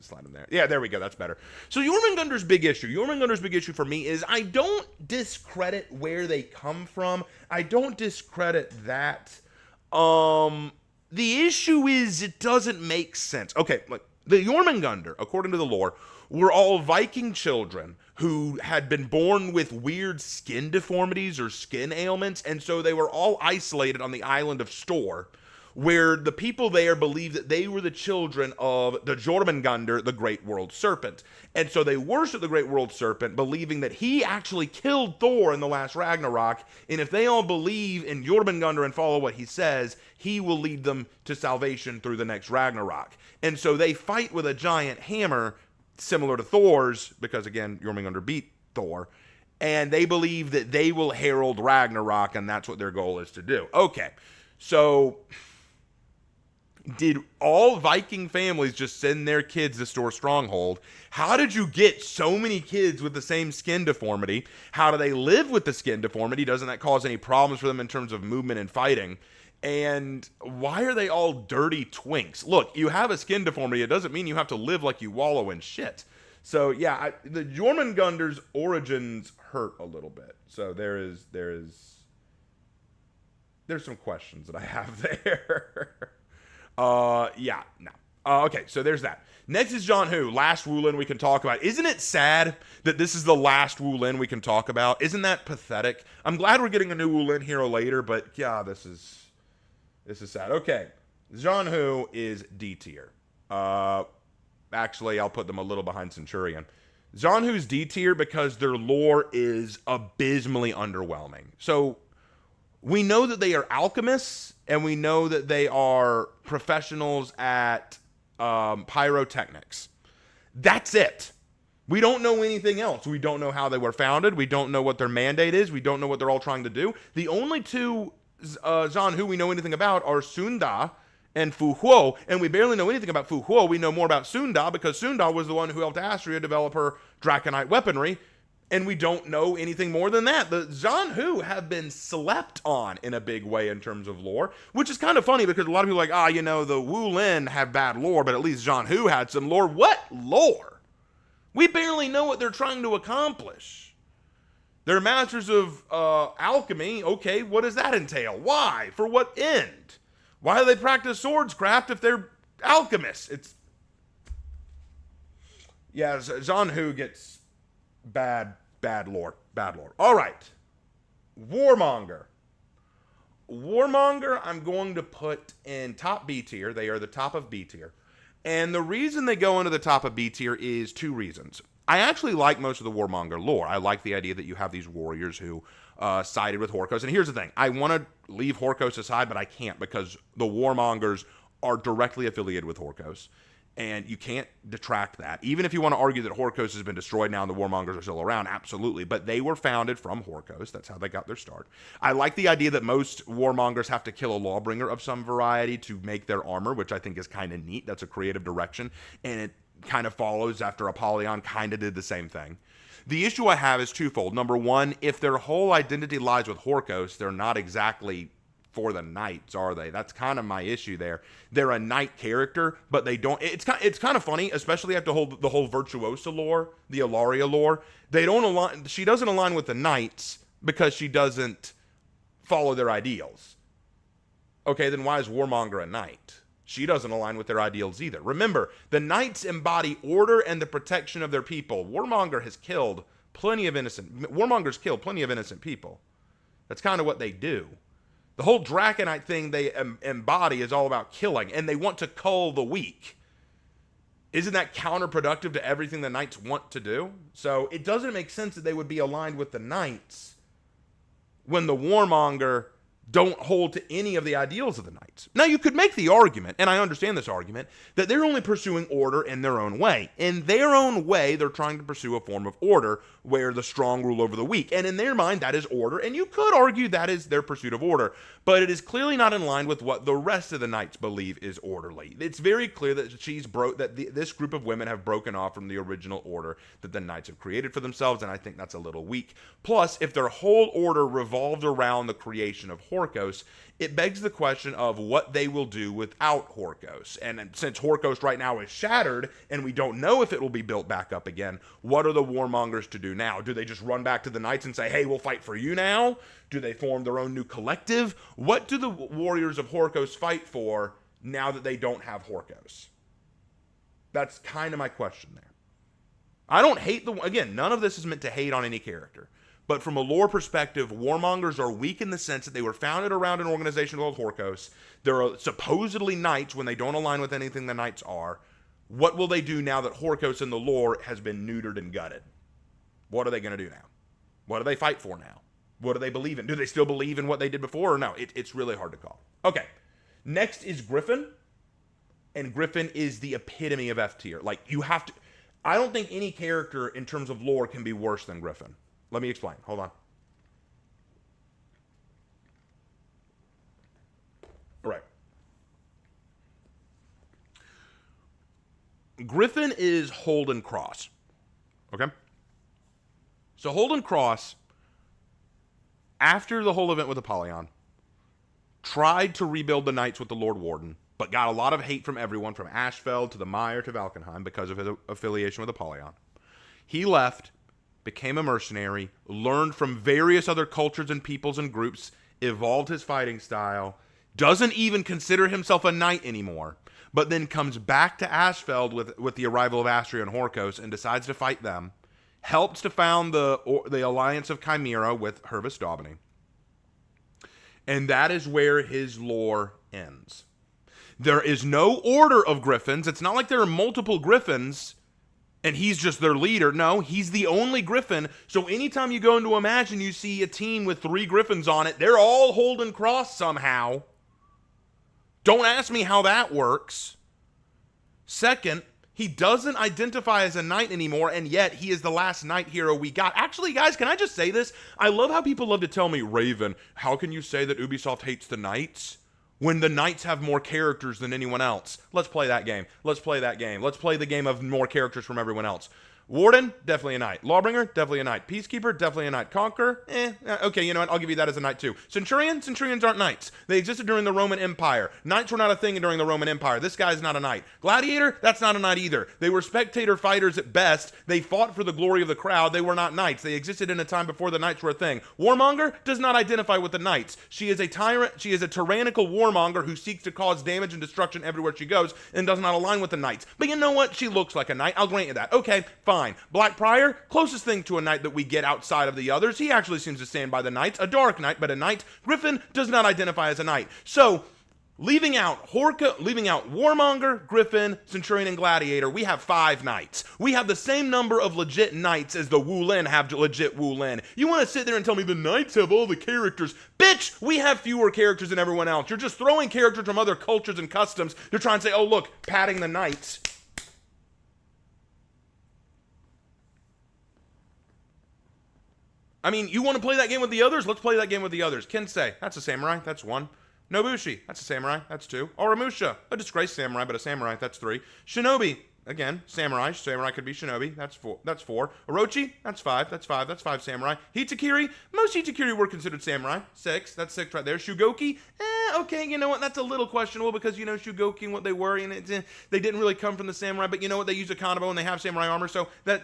Slide him there. Yeah, there we go. That's better. So Jormungandr's big issue. Jormungandr's big issue for me is I don't discredit where they come from. I don't discredit that. The issue is it doesn't make sense. Okay, look. The Jormungandr, according to the lore, were all Viking children who had been born with weird skin deformities or skin ailments, and so they were all isolated on the island of Stor, where the people there believed that they were the children of the Jormungandr, the great world serpent. And so they worship the great world serpent, believing that he actually killed Thor in the last Ragnarok, and if they all believe in Jormungandr and follow what he says, he will lead them to salvation through the next Ragnarok. And so they fight with a giant hammer, similar to Thor's, because again, Jormungandr beat Thor, and they believe that they will herald Ragnarok, and that's what their goal is to do. Okay, so did all Viking families just send their kids to Stor Stronghold? How did you get so many kids with the same skin deformity? How do they live with the skin deformity? Doesn't that cause any problems for them in terms of movement and fighting? And why are they all dirty twinks? Look, you have a skin deformity. It doesn't mean you have to live like you wallow in shit. So yeah, the Jormungandr's origins hurt a little bit. So there's some questions that I have there. Yeah, no. Okay, so there's that. Next is John Hu, last Wulin we can talk about. Isn't it sad that this is the last Wulin we can talk about? Isn't that pathetic? I'm glad we're getting a new Wulin hero later, but yeah, this is sad. Okay, John Hu is D tier. Actually, I'll put them a little behind Centurion. John Hu's D tier because their lore is abysmally underwhelming. So we know that they are alchemists, and we know that they are professionals at pyrotechnics. That's it. We don't know anything else. We don't know how they were founded. We don't know what their mandate is. We don't know what they're all trying to do. The only two Zhan who we know anything about are Sunda and Fu Huo, and we barely know anything about Fu Huo. We know more about Sunda because Sunda was the one who helped Astria develop her Draconite weaponry, and we don't know anything more than that. The Zhan Hu have been slept on in a big way in terms of lore, which is kind of funny because a lot of people are like, the Wulin have bad lore, but at least Zhan Hu had some lore. What lore? We barely know what they're trying to accomplish. They're masters of alchemy. Okay, what does that entail? Why? For what end? Why do they practice swordscraft if they're alchemists? Zhan Hu gets bad lore. All right. Warmonger, I'm going to put in top B tier. They are the top of B tier. And the reason they go into the top of B tier is two reasons. I actually like most of the Warmonger lore. I like the idea that you have these warriors who sided with Horkos. And here's the thing. I want to leave Horkos aside, but I can't because the Warmongers are directly affiliated with Horkos. And you can't detract that. Even if you want to argue that Horkos has been destroyed now and the Warmongers are still around, absolutely. But they were founded from Horkos. That's how they got their start. I like the idea that most Warmongers have to kill a Lawbringer of some variety to make their armor, which I think is kind of neat. That's a creative direction. And it kind of follows after Apollyon kind of did the same thing. The issue I have is twofold. Number one, if their whole identity lies with Horkos, they're not exactly for the knights, are they? That's kind of my issue there. They're a knight character, but they don't. It's kind of funny, especially after the whole Virtuosa lore, the Ilaria lore. They don't align. She doesn't align with the knights because she doesn't follow their ideals. Okay, then why is Warmonger a knight? She doesn't align with their ideals either. Remember, the knights embody order and the protection of their people. Warmongers kill plenty of innocent people. That's kind of what they do. The whole Draconite thing they embody is all about killing, and they want to cull the weak. Isn't that counterproductive to everything the knights want to do? So it doesn't make sense that they would be aligned with the knights when the Warmonger don't hold to any of the ideals of the knights. Now, you could make the argument, and I understand this argument, that they're only pursuing order in their own way. In their own way, they're trying to pursue a form of order where the strong rule over the weak. And in their mind, that is order, and you could argue that is their pursuit of order. But it is clearly not in line with what the rest of the knights believe is orderly. It's very clear that this group of women have broken off from the original order that the knights have created for themselves, and I think that's a little weak. Plus, if their whole order revolved around the creation of Horkos, it begs the question of what they will do without Horkos. And since Horkos right now is shattered, and we don't know if it will be built back up again, what are the Warmongers to do now? Do they just run back to the Knights and say, hey, we'll fight for you now? Do they form their own new collective? What do the warriors of Horkos fight for now that they don't have Horkos? That's kind of my question there. I don't hate again, none of this is meant to hate on any character. But from a lore perspective, warmongers are weak in the sense that they were founded around an organization called Horkos. There are supposedly knights when they don't align with anything the knights are. What will they do now that Horkos in the lore has been neutered and gutted? What are they going to do now? What do they fight for now? What do they believe in? Do they still believe in what they did before or no? It's really hard to call. Okay. Next is Griffin. And Griffin is the epitome of F tier. Like, you have to... I don't think any character in terms of lore can be worse than Griffin. Let me explain. Hold on. All right. Griffin is Holden Cross. Okay? So Holden Cross, after the whole event with Apollyon, tried to rebuild the Knights with the Lord Warden, but got a lot of hate from everyone, from Ashfeld to the Mire to Valkenheim, because of his affiliation with Apollyon. He left, became a mercenary, learned from various other cultures and peoples and groups, evolved his fighting style, doesn't even consider himself a knight anymore, but then comes back to Ashfeld with the arrival of Astria and Horkos and decides to fight them, helped to found the Alliance of Chimera with Hervis Daubeny. And that is where his lore ends. There is no order of griffins. It's not like there are multiple griffins and he's just their leader. No, he's the only griffin. So anytime you go into Imagine, you see a team with 3 griffins on it. They're all Holden Cross somehow. Don't ask me how that works. Second, he doesn't identify as a knight anymore, and yet he is the last knight hero we got. Actually, guys, can I just say this? I love how people love to tell me, Raven, how can you say that Ubisoft hates the knights when the knights have more characters than anyone else? Let's play that game. Let's play that game. Let's play the game of more characters from everyone else. Warden, definitely a knight. Lawbringer, definitely a knight. Peacekeeper, definitely a knight. Conqueror, okay, you know what? I'll give you that as a knight too. Centurions aren't knights. They existed during the Roman Empire. Knights were not a thing during the Roman Empire. This guy's not a knight. Gladiator, that's not a knight either. They were spectator fighters at best. They fought for the glory of the crowd. They were not knights. They existed in a time before the knights were a thing. Warmonger does not identify with the knights. She is a tyrant. She is a tyrannical warmonger who seeks to cause damage and destruction everywhere she goes and does not align with the knights. But you know what? She looks like a knight. I'll grant you that. Okay, fine. Black Prior, closest thing to a knight that we get outside of the others. He actually seems to stand by the knights. A dark knight, but a knight. Griffin does not identify as a knight. So, leaving out Warmonger, Griffin, Centurion, and Gladiator, we have 5 knights. We have the same number of legit knights as the Wulin have legit Wulin. You want to sit there and tell me the knights have all the characters? Bitch, we have fewer characters than everyone else. You're just throwing characters from other cultures and customs to try and say, oh look, padding the knights. I mean, you want to play that game with the others? Let's play that game with the others. Kensei, that's a samurai. That's 1. Nobushi, that's a samurai. That's 2. Oromusha, a disgraced samurai, but a samurai. That's 3. Shinobi, again, samurai. Samurai could be shinobi. That's 4. That's 4. Orochi, that's 5. That's 5. That's 5 samurai. Hitakiri, most Hitakiri were considered samurai. 6. That's 6 right there. Shugoki, okay, you know what? That's a little questionable because, you know, Shugoki and what they were, and they didn't really come from the samurai, but you know what? They use a kanabo and they have samurai armor, so they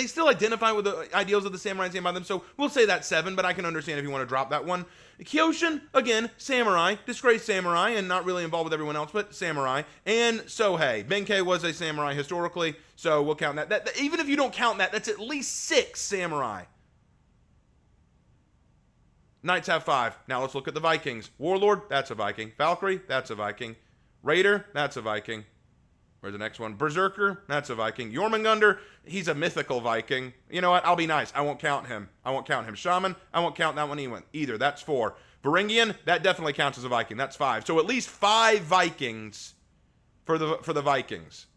still identify with the ideals of the samurai and stand by them, so we'll say that's 7, but I can understand if you want to drop that one. Kyoshin, again, samurai, disgraced samurai, and not really involved with everyone else, but samurai. And Sohei, Benkei was a samurai historically, so we'll count that. Even if you don't count that, that's at least 6 samurai. Knights have 5. Now let's look at the Vikings. Warlord, that's a Viking. Valkyrie, that's a Viking. Raider, that's a Viking. Where's the next one? Berserker, that's a Viking. Jormungandr, he's a mythical Viking. You know what? I'll be nice. I won't count him. Shaman, I won't count that one either. That's 4. Varangian, that definitely counts as a Viking. That's 5. So at least 5 Vikings for the Vikings.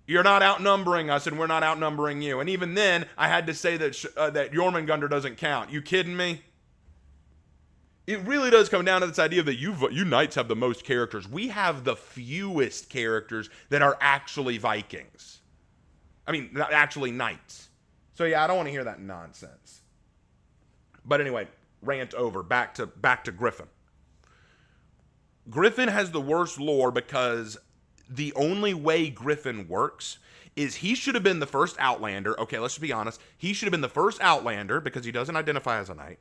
You're not outnumbering us, and we're not outnumbering you. And even then, I had to say that that Jormungandr doesn't count. You kidding me? It really does come down to this idea that you knights have the most characters. We have the fewest characters that are actually Vikings. I mean, actually knights. So yeah, I don't want to hear that nonsense. But anyway, rant over. Back to Griffin. Griffin has the worst lore because the only way Griffin works is he should have been the first Outlander. Okay, let's just be honest. He should have been the first Outlander because he doesn't identify as a knight.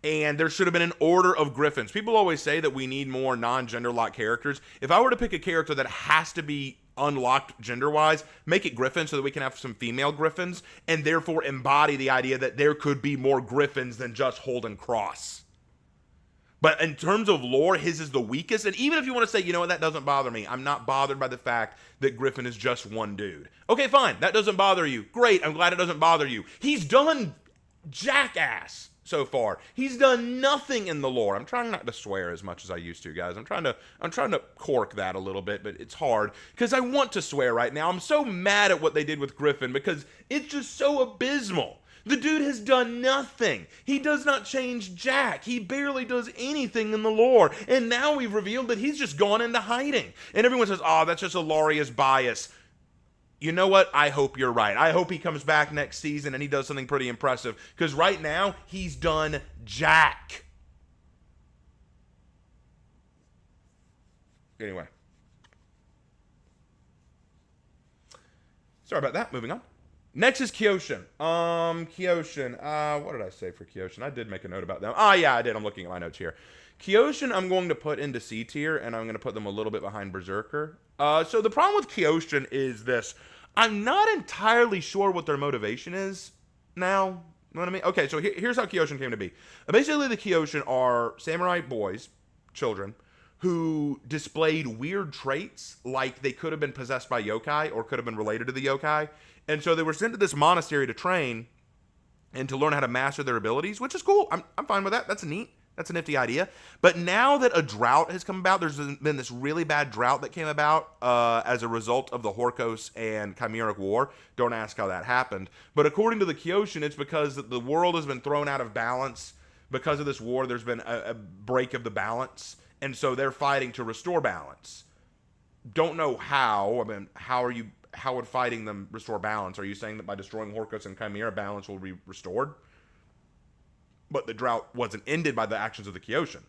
And there should have been an order of griffins. People always say that we need more non-gender locked characters. If I were to pick a character that has to be unlocked gender-wise, make it griffin so that we can have some female griffins, and therefore embody the idea that there could be more griffins than just Holden Cross. But in terms of lore, his is the weakest. And even if you want to say, you know what, that doesn't bother me. I'm not bothered by the fact that Griffin is just one dude. Okay, fine. That doesn't bother you. Great. I'm glad it doesn't bother you. He's done jackass so far. He's done nothing in the lore. I'm trying not to swear as much as I used to, guys. I'm trying to cork that a little bit, but it's hard because I want to swear right now. I'm so mad at what they did with Griffin because it's just so abysmal. The dude has done nothing. He does not change jack. He barely does anything in the lore. And now we've revealed that he's just gone into hiding. And everyone says, oh, that's just Ilaria's bias. You know what? I hope you're right. I hope he comes back next season and he does something pretty impressive. Because right now, he's done jack. Anyway. Sorry about that. Moving on. Next is Kyoshin. Kyoshin. What did I say for Kyoshin? I did make a note about them. Oh, yeah, I did. I'm looking at my notes here. Kyoshin, I'm going to put into C tier, and I'm going to put them a little bit behind Berserker. So the problem with Kyoshin is this. I'm not entirely sure what their motivation is now. You know what I mean? Okay, so here's how Kyoshin came to be. Basically, the Kyoshin are samurai boys, children, who displayed weird traits, like they could have been possessed by yokai or could have been related to the yokai. And so they were sent to this monastery to train and to learn how to master their abilities, which is cool. I'm fine with that. That's neat. That's a nifty idea. But now that a drought has come about, there's been this really bad drought that came about as a result of the Horkos and Chimeric War. Don't ask how that happened. But according to the Kyoshin, it's because the world has been thrown out of balance. Because of this war, there's been a break of the balance. And so they're fighting to restore balance. Don't know how. I mean, how would fighting them restore balance? Are you saying that by destroying Horkos and Chimera, balance will be restored? But the drought wasn't ended by the actions of the Kyoshin.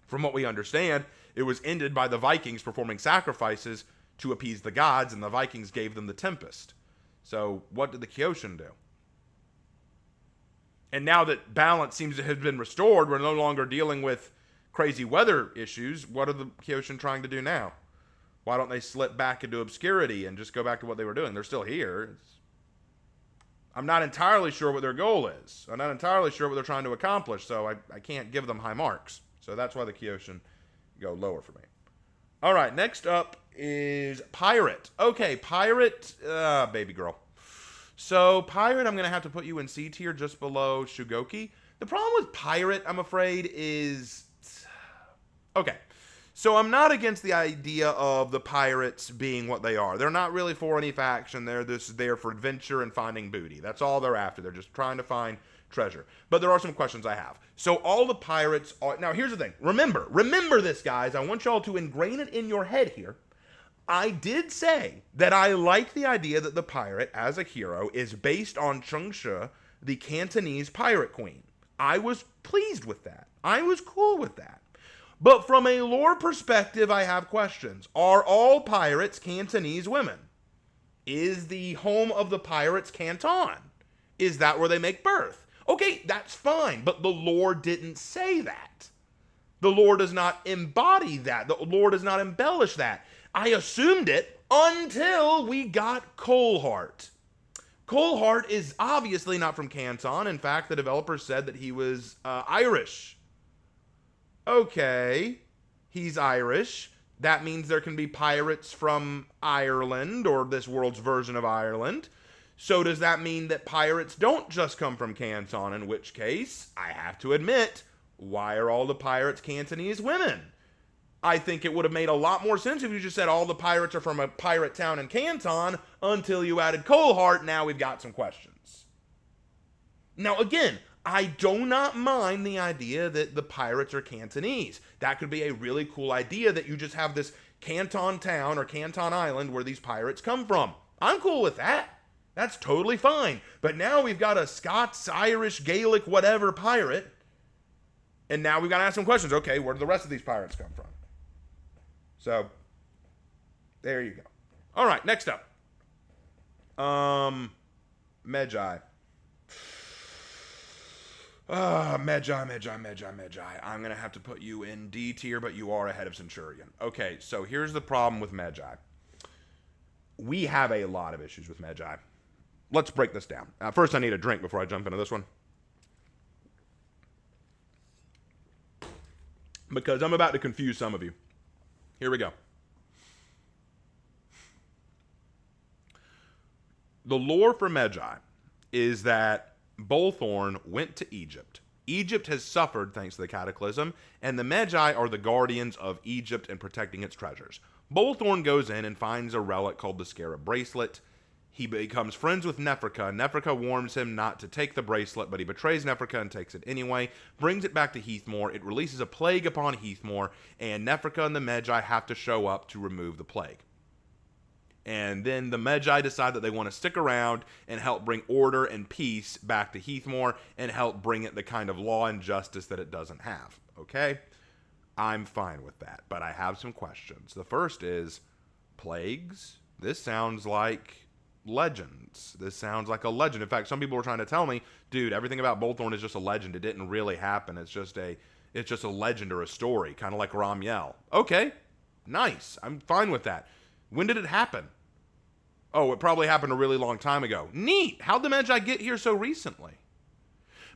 From what we understand, it was ended by the Vikings performing sacrifices to appease the gods, and the Vikings gave them the Tempest. So what did the Kyoshin do? And now that balance seems to have been restored, we're no longer dealing with crazy weather issues. What are the Kyoshin trying to do now? Why don't they slip back into obscurity and just go back to what they were doing? They're still here. I'm not entirely sure what their goal is. I'm not entirely sure what they're trying to accomplish, so I can't give them high marks. So that's why the Kyoshin go lower for me. All right, next up is Pirate. Okay, Pirate, baby girl. So Pirate, I'm going to have to put you in C tier just below Shugoki. The problem with Pirate, I'm afraid, is... Okay. So I'm not against the idea of the pirates being what they are. They're not really for any faction. They're just there for adventure and finding booty. That's all they're after. They're just trying to find treasure. But there are some questions I have. So all the pirates are... Now, here's the thing. Remember this, guys. I want y'all to ingrain it in your head here. I did say that I like the idea that the pirate, as a hero, is based on Chengshi, the Cantonese pirate queen. I was pleased with that. I was cool with that. But from a lore perspective, I have questions. Are all pirates Cantonese women? Is the home of the pirates Canton? Is that where they make birth? Okay, that's fine, but the lore didn't say that. The lore does not embody that. The lore does not embellish that. I assumed it until we got Coalheart. Coalheart is obviously not from Canton. In fact, the developer said that he was Irish. Okay, he's Irish. That means there can be pirates from Ireland, or this world's version of Ireland. So does that mean that pirates don't just come from Canton? In which case, I have to admit, why are all the pirates Cantonese women? I think it would have made a lot more sense if you just said all the pirates are from a pirate town in Canton until you added Coalheart. Now we've got some questions. Now again, I do not mind the idea that the pirates are Cantonese. That could be a really cool idea, that you just have this Canton town or Canton Island where these pirates come from. I'm cool with that. That's totally fine. But now we've got a Scots, Irish, Gaelic, whatever pirate. And now we've got to ask some questions. Okay, where do the rest of these pirates come from? So, there you go. All right, next up. Medjai. Magi. I'm going to have to put you in D tier, but you are ahead of Centurion. Okay, so here's the problem with Magi. We have a lot of issues with Magi. Let's break this down. First, I need a drink before I jump into this one, because I'm about to confuse some of you. Here we go. The lore for Magi is that Bullthorn went to Egypt. Egypt has suffered thanks to the cataclysm, and the Magi are the guardians of Egypt and protecting its treasures. Bullthorn goes in and finds a relic called the Scarab Bracelet. He becomes friends with Nefrika. Nefrika warns him not to take the bracelet, but he betrays Nefrika and takes it anyway, brings it back to Heathmore. It releases a plague upon Heathmore, and Nefrika and the Magi have to show up to remove the plague. And then the Magi decide that they want to stick around and help bring order and peace back to Heathmore and help bring it the kind of law and justice that it doesn't have. Okay? I'm fine with that, but I have some questions. The first is, plagues? This sounds like legends. This sounds like a legend. In fact, some people were trying to tell me, dude, everything about Bullthorn is just a legend. It didn't really happen. It's just a legend or a story, kind of like Ramiel. Okay, nice. I'm fine with that. When did it happen? Oh, it probably happened a really long time ago. Neat. How'd the Magi get here so recently?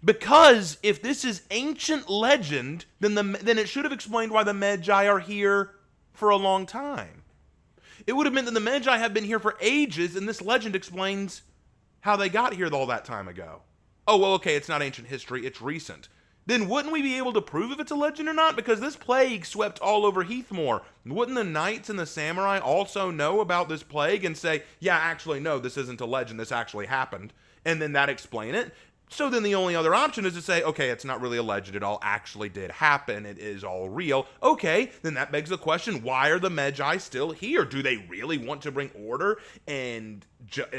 Because if this is ancient legend, then it should have explained why the Magi are here for a long time. It would have meant that the Magi have been here for ages, and this legend explains how they got here all that time ago. Oh, well, okay, it's not ancient history, it's recent. Then wouldn't we be able to prove if it's a legend or not? Because this plague swept all over Heathmore. Wouldn't the knights and the samurai also know about this plague and say, yeah, actually, no, this isn't a legend, this actually happened, and then that explain it? So then the only other option is to say, okay, it's not really a legend, it all actually did happen, it is all real. Okay, then that begs the question, why are the Magi still here? Do they really want to bring order and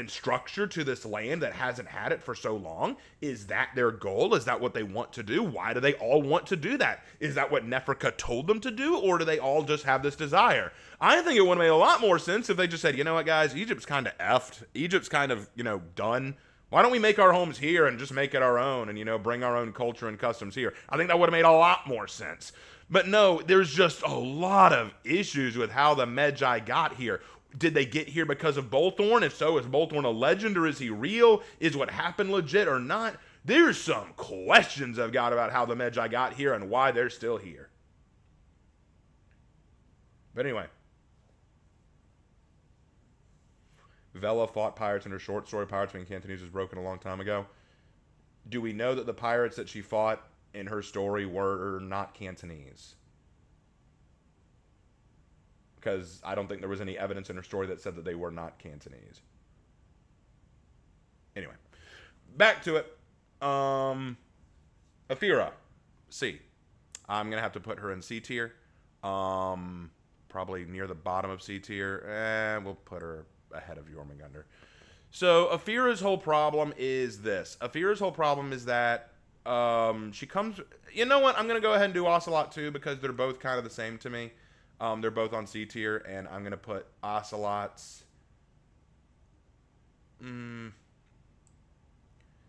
structure to this land that hasn't had it for so long? Is that their goal? Is that what they want to do? Why do they all want to do that? Is that what Nefrika told them to do, or do they all just have this desire? I think it would have made a lot more sense if they just said, you know what, guys, Egypt's kind of effed. Egypt's kind of, done. Why don't we make our homes here and just make it our own and, bring our own culture and customs here? I think that would have made a lot more sense. But no, there's just a lot of issues with how the Magi got here. Did they get here because of Bullthorn? If so, is Bullthorn a legend or is he real? Is what happened legit or not? There's some questions I've got about how the Magi got here and why they're still here. But anyway. Vela fought pirates in her short story, Pirates Being Cantonese was broken a long time ago. Do we know that the pirates that she fought in her story were not Cantonese? Because I don't think there was any evidence in her story that said that they were not Cantonese. Anyway, back to it. Aphira, C. I'm going to have to put her in C tier. Probably near the bottom of C tier. We'll put her ahead of Jormungandr. So Aphira's whole problem is this. Aphira's whole problem is that she comes... You know what? I'm going to go ahead and do Ocelot too because they're both kind of the same to me. They're both on C tier, and I'm going to put Ocelot's...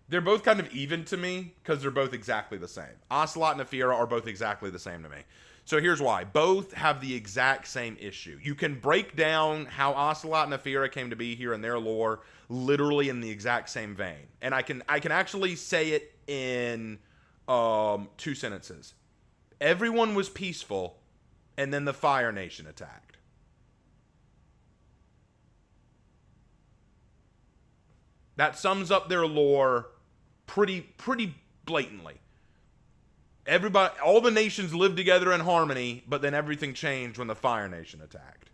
They're both kind of even to me because they're both exactly the same. Ocelot and Aphira are both exactly the same to me. So here's why. Both have the exact same issue. You can break down how Ocelot and Aphira came to be here in their lore literally in the exact same vein. And I can actually say it in 2 sentences. Everyone was peaceful, and then the Fire Nation attacked. That sums up their lore pretty blatantly. Everybody, all the nations lived together in harmony, but then everything changed when the Fire Nation attacked.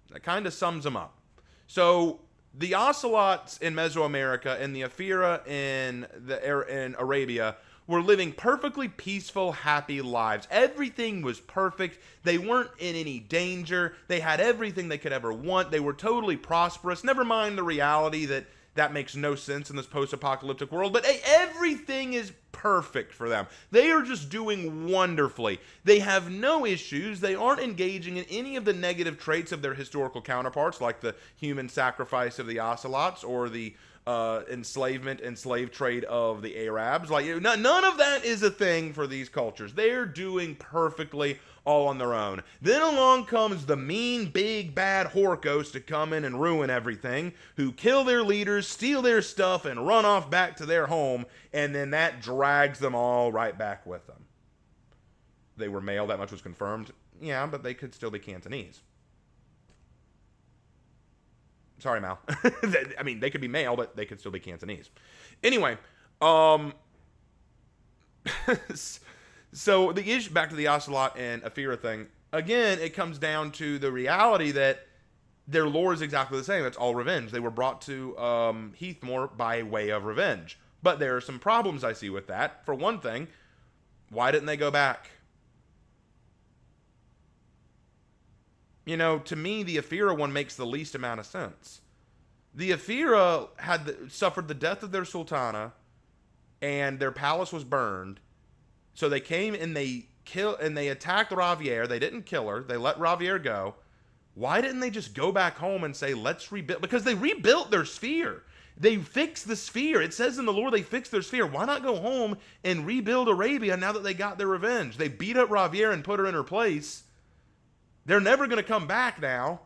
That kind of sums them up. So the Ocelots in Mesoamerica and the Aphira in Arabia were living perfectly peaceful, happy lives. Everything was perfect. They weren't in any danger. They had everything they could ever want. They were totally prosperous. Never mind the reality that makes no sense in this post-apocalyptic world, but hey, everything is perfect for them. They are just doing wonderfully. They have no issues. They aren't engaging in any of the negative traits of their historical counterparts, like the human sacrifice of the Ocelots or the enslavement and slave trade of the Arabs. Like, none of that is a thing for these cultures. They're doing perfectly all on their own. Then along comes the mean, big, bad Horkos to come in and ruin everything, who kill their leaders, steal their stuff, and run off back to their home, and then that drags them all right back with them. They were male, that much was confirmed. Yeah, but they could still be Cantonese. Sorry, Mal. I mean, they could be male, but they could still be Cantonese. Anyway, so the issue, back to the Ocelot and Aphira thing, again, it comes down to the reality that their lore is exactly the same. It's all revenge. They were brought to Heathmoor by way of revenge. But there are some problems I see with that. For one thing, why didn't they go back? You know, to me, the Aphira one makes the least amount of sense. The Aphira suffered the death of their sultana, and their palace was burned. So they came and they attacked Ravier. They didn't kill her. They let Ravier go. Why didn't they just go back home and say, let's rebuild? Because they rebuilt their sphere. They fixed the sphere. It says in the lore they fixed their sphere. Why not go home and rebuild Arabia now that they got their revenge? They beat up Ravier and put her in her place. They're never going to come back now.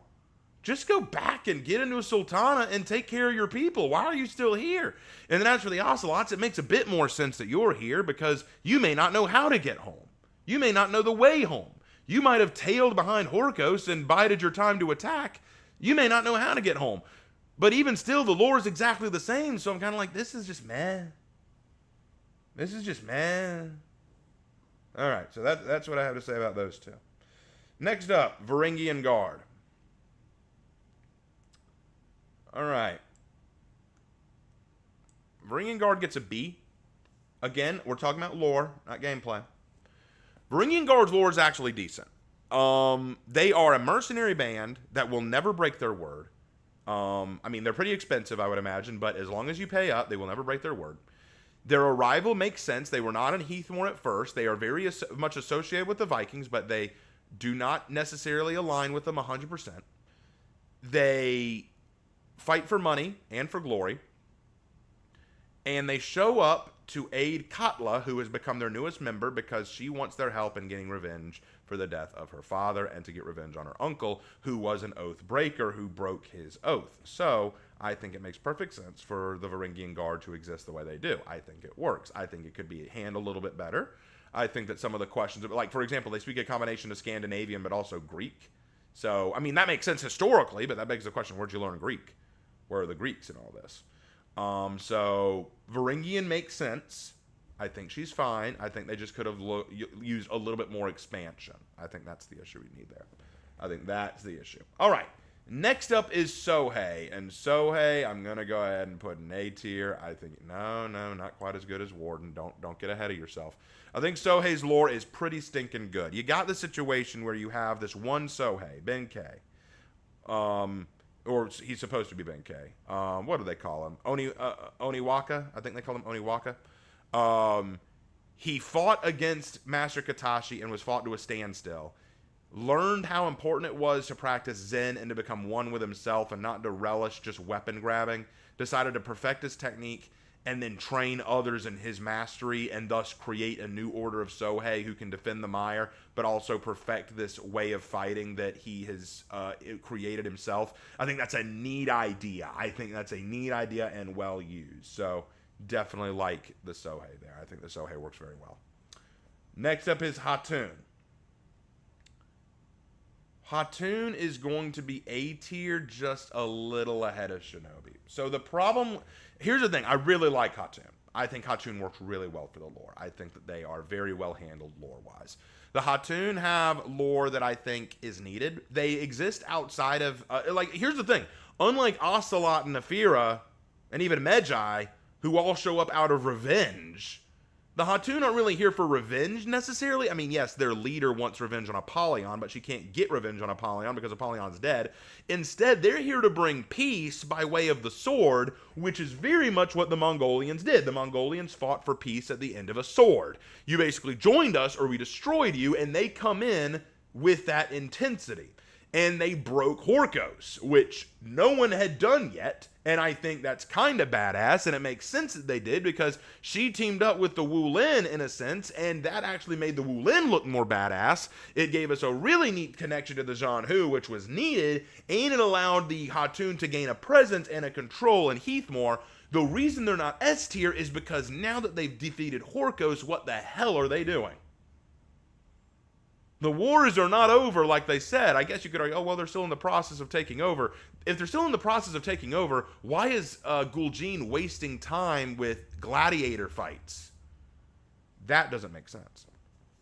Just go back and get into a sultana and take care of your people. Why are you still here? And then as for the Ocelots, it makes a bit more sense that you're here because you may not know how to get home. You may not know the way home. You might have tailed behind Horkos and bided your time to attack. You may not know how to get home. But even still, the lore is exactly the same. So I'm kind of like, this is just meh. This is just meh. All right, so that's what I have to say about those two. Next up, Varangian Guard. All right. Varangian Guard gets a B. Again, we're talking about lore, not gameplay. Varangian Guard's lore is actually decent. They are a mercenary band that will never break their word. I mean, they're pretty expensive, I would imagine, but as long as you pay up, they will never break their word. Their arrival makes sense. They were not in Heathmoor at first. They are very much associated with the Vikings, but they do not necessarily align with them 100%. They fight for money and for glory. And they show up to aid Katla, who has become their newest member because she wants their help in getting revenge for the death of her father and to get revenge on her uncle, who was an oath breaker who broke his oath. So I think it makes perfect sense for the Varangian Guard to exist the way they do. I think it works. I think it could be handled a little bit better. I think that some of the questions, like, for example, they speak a combination of Scandinavian but also Greek. So, I mean, that makes sense historically, but that begs the question, where'd you learn Greek? Where are the Greeks in all this? So, Varangian makes sense. I think she's fine. I think they just could have used a little bit more expansion. I think that's the issue we need there. I think that's the issue. All right. Next up is Sohei. And Sohei, I'm going to go ahead and put an A tier. I think, no, not quite as good as Warden. Don't get ahead of yourself. I think Sohei's lore is pretty stinking good. You got the situation where you have this one Sohei, Ben-K. Or he's supposed to be Ben-K. What do they call him? Oniwaka? I think they call him Oniwaka. He fought against Master Katashi and was fought to a standstill. Learned how important it was to practice Zen and to become one with himself and not to relish just weapon grabbing. Decided to perfect his technique and then train others in his mastery and thus create a new order of Sohei who can defend the mire, but also perfect this way of fighting that he has created himself. I think that's a neat idea. I think that's a neat idea and well used. So definitely like the Sohei there. I think the Sohei works very well. Next up is Hatun. Hatun is going to be A tier, just a little ahead of Shinobi. So the problem, here's the thing, I really like Hatun. I think Hatun works really well for the lore. I think that they are very well handled lore-wise. The Hatun have lore that I think is needed. They exist outside of, here's the thing. Unlike Ocelot and Aphira, and even Medjai, who all show up out of revenge, the Hatun aren't really here for revenge necessarily. I mean, yes, their leader wants revenge on Apollyon, but she can't get revenge on Apollyon because Apollyon's dead. Instead, they're here to bring peace by way of the sword, which is very much what the Mongolians did. The Mongolians fought for peace at the end of a sword. You basically joined us or we destroyed you, and they come in with that intensity. and they broke Horkos, which no one had done yet. And I think that's kind of badass, and it makes sense that they did because she teamed up with the Wulin in a sense, and that actually made the Wulin look more badass. It gave us a really neat connection to the Zhan Hu, which was needed, and it allowed the Hatun to gain a presence and a control in Heathmore. The reason they're not S tier is because now that they've defeated Horkos, what the hell are they doing? The wars are not over like they said. I guess you could argue, oh, well, they're still in the process of taking over. If they're still in the process of taking over, why is Gul'jin wasting time with gladiator fights? That doesn't make sense.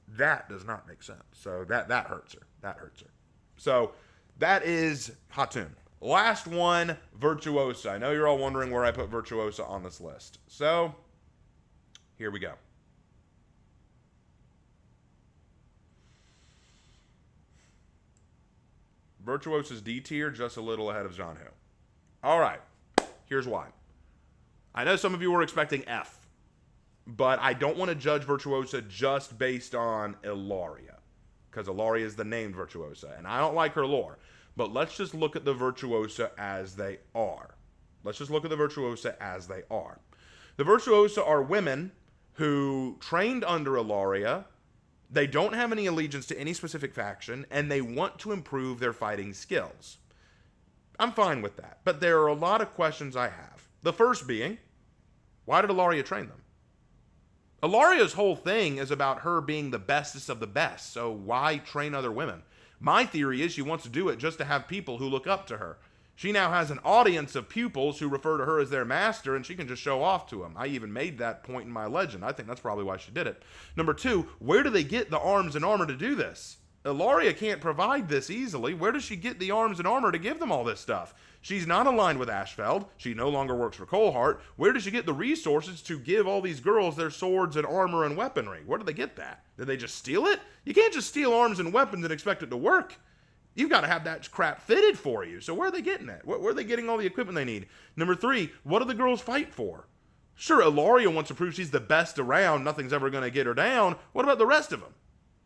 That does not make sense. So that hurts her. That hurts her. So that is Hatun. Last one, Virtuosa. I know you're all wondering where I put Virtuosa on this list. So here we go. Virtuosa's D tier, just a little ahead of Zhan Hu. All right, here's why. I know some of you were expecting F, but I don't want to judge Virtuosa just based on Ilaria, because Ilaria is the named Virtuosa, and I don't like her lore. But let's just look at the Virtuosa as they are. Let's just look at the Virtuosa as they are. The Virtuosa are women who trained under Ilaria. They don't have any allegiance to any specific faction, and they want to improve their fighting skills. I'm fine with that, but there are a lot of questions I have. The first being, why did Ilaria train them? Ilaria's whole thing is about her being the bestest of the best, so why train other women? My theory is she wants to do it just to have people who look up to her. She now has an audience of pupils who refer to her as their master, and she can just show off to them. I even made that point in my legend. I think that's probably why she did it. Number two, where do they get the arms and armor to do this? Ilaria can't provide this easily. Where does she get the arms and armor to give them all this stuff? She's not aligned with Ashfeld. She no longer works for Coalheart. Where does she get the resources to give all these girls their swords and armor and weaponry? Where do they get that? Did they just steal it? You can't just steal arms and weapons and expect it to work. You've got to have that crap fitted for you. So where are they getting it? Where are they getting all the equipment they need? Number three, what do the girls fight for? Sure, Ilaria wants to prove she's the best around. Nothing's ever going to get her down. What about the rest of them?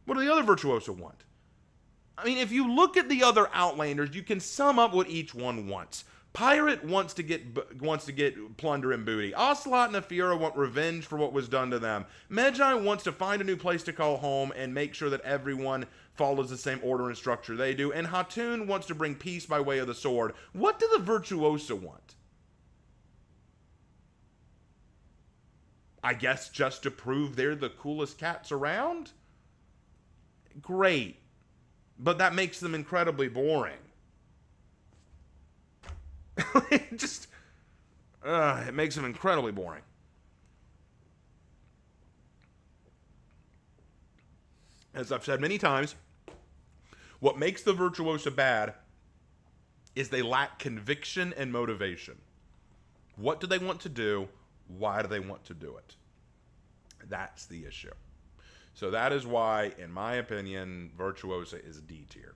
What do the other Virtuosa want? I mean, if you look at the other Outlanders, you can sum up what each one wants. Pirate wants to get plunder and booty. Ocelot and Aphira want revenge for what was done to them. Magi wants to find a new place to call home and make sure that everyone follows the same order and structure they do. And Hatun wants to bring peace by way of the sword. What do the Virtuosa want? I guess just to prove they're the coolest cats around? Great. But that makes them incredibly boring. It makes them incredibly boring. As I've said many times, what makes the Virtuosa bad is they lack conviction and motivation. What do they want to do? Why do they want to do it? That's the issue. So that is why, in my opinion, Virtuosa is D tier.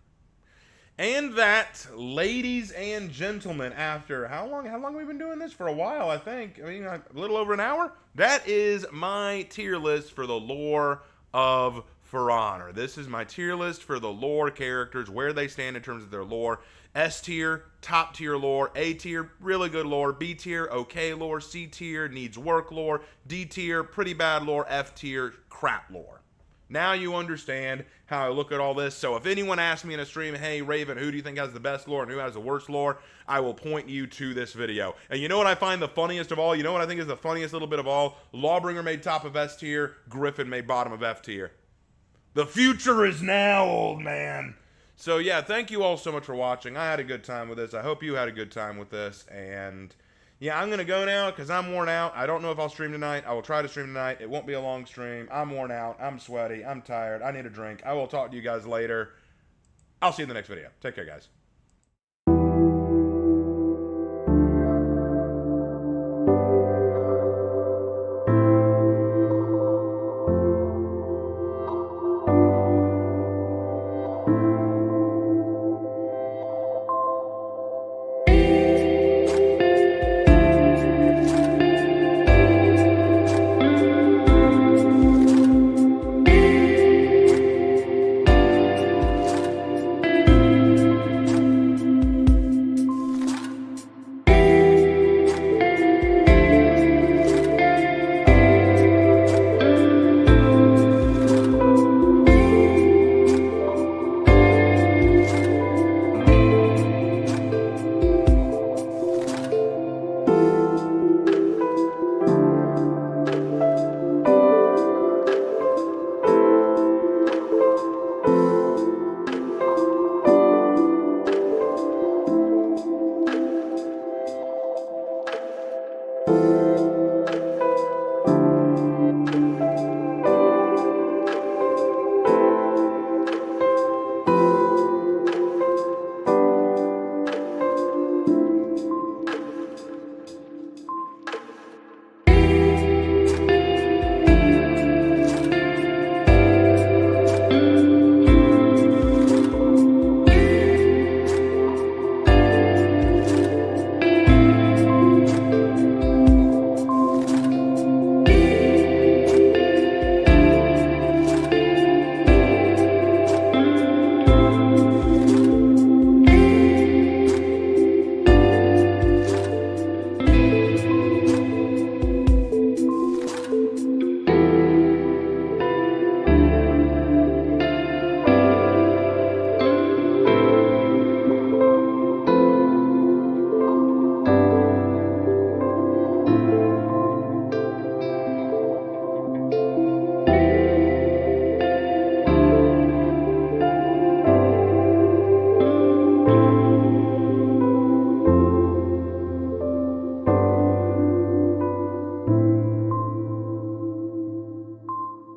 And that, ladies and gentlemen, after how long have we been doing this? For a while, I think. I mean, a little over an hour? That is my tier list for the lore of For Honor. This is my tier list for the lore characters, where they stand in terms of their lore. S tier, top tier lore. A tier, really good lore. B tier, okay lore. C tier, needs work lore. D tier, pretty bad lore. F tier, crap lore. Now you understand how I look at all this. So if anyone asks me in a stream, hey, Raven, who do you think has the best lore and who has the worst lore? I will point you to this video. And you know what I find the funniest of all? You know what I think is the funniest little bit of all? Lawbringer made top of S tier. Griffin made bottom of F tier. The future is now, old man. So yeah, thank you all so much for watching. I had a good time with this. I hope you had a good time with this. And yeah, I'm going to go now because I'm worn out. I don't know if I'll stream tonight. I will try to stream tonight. It won't be a long stream. I'm worn out. I'm sweaty. I'm tired. I need a drink. I will talk to you guys later. I'll see you in the next video. Take care, guys.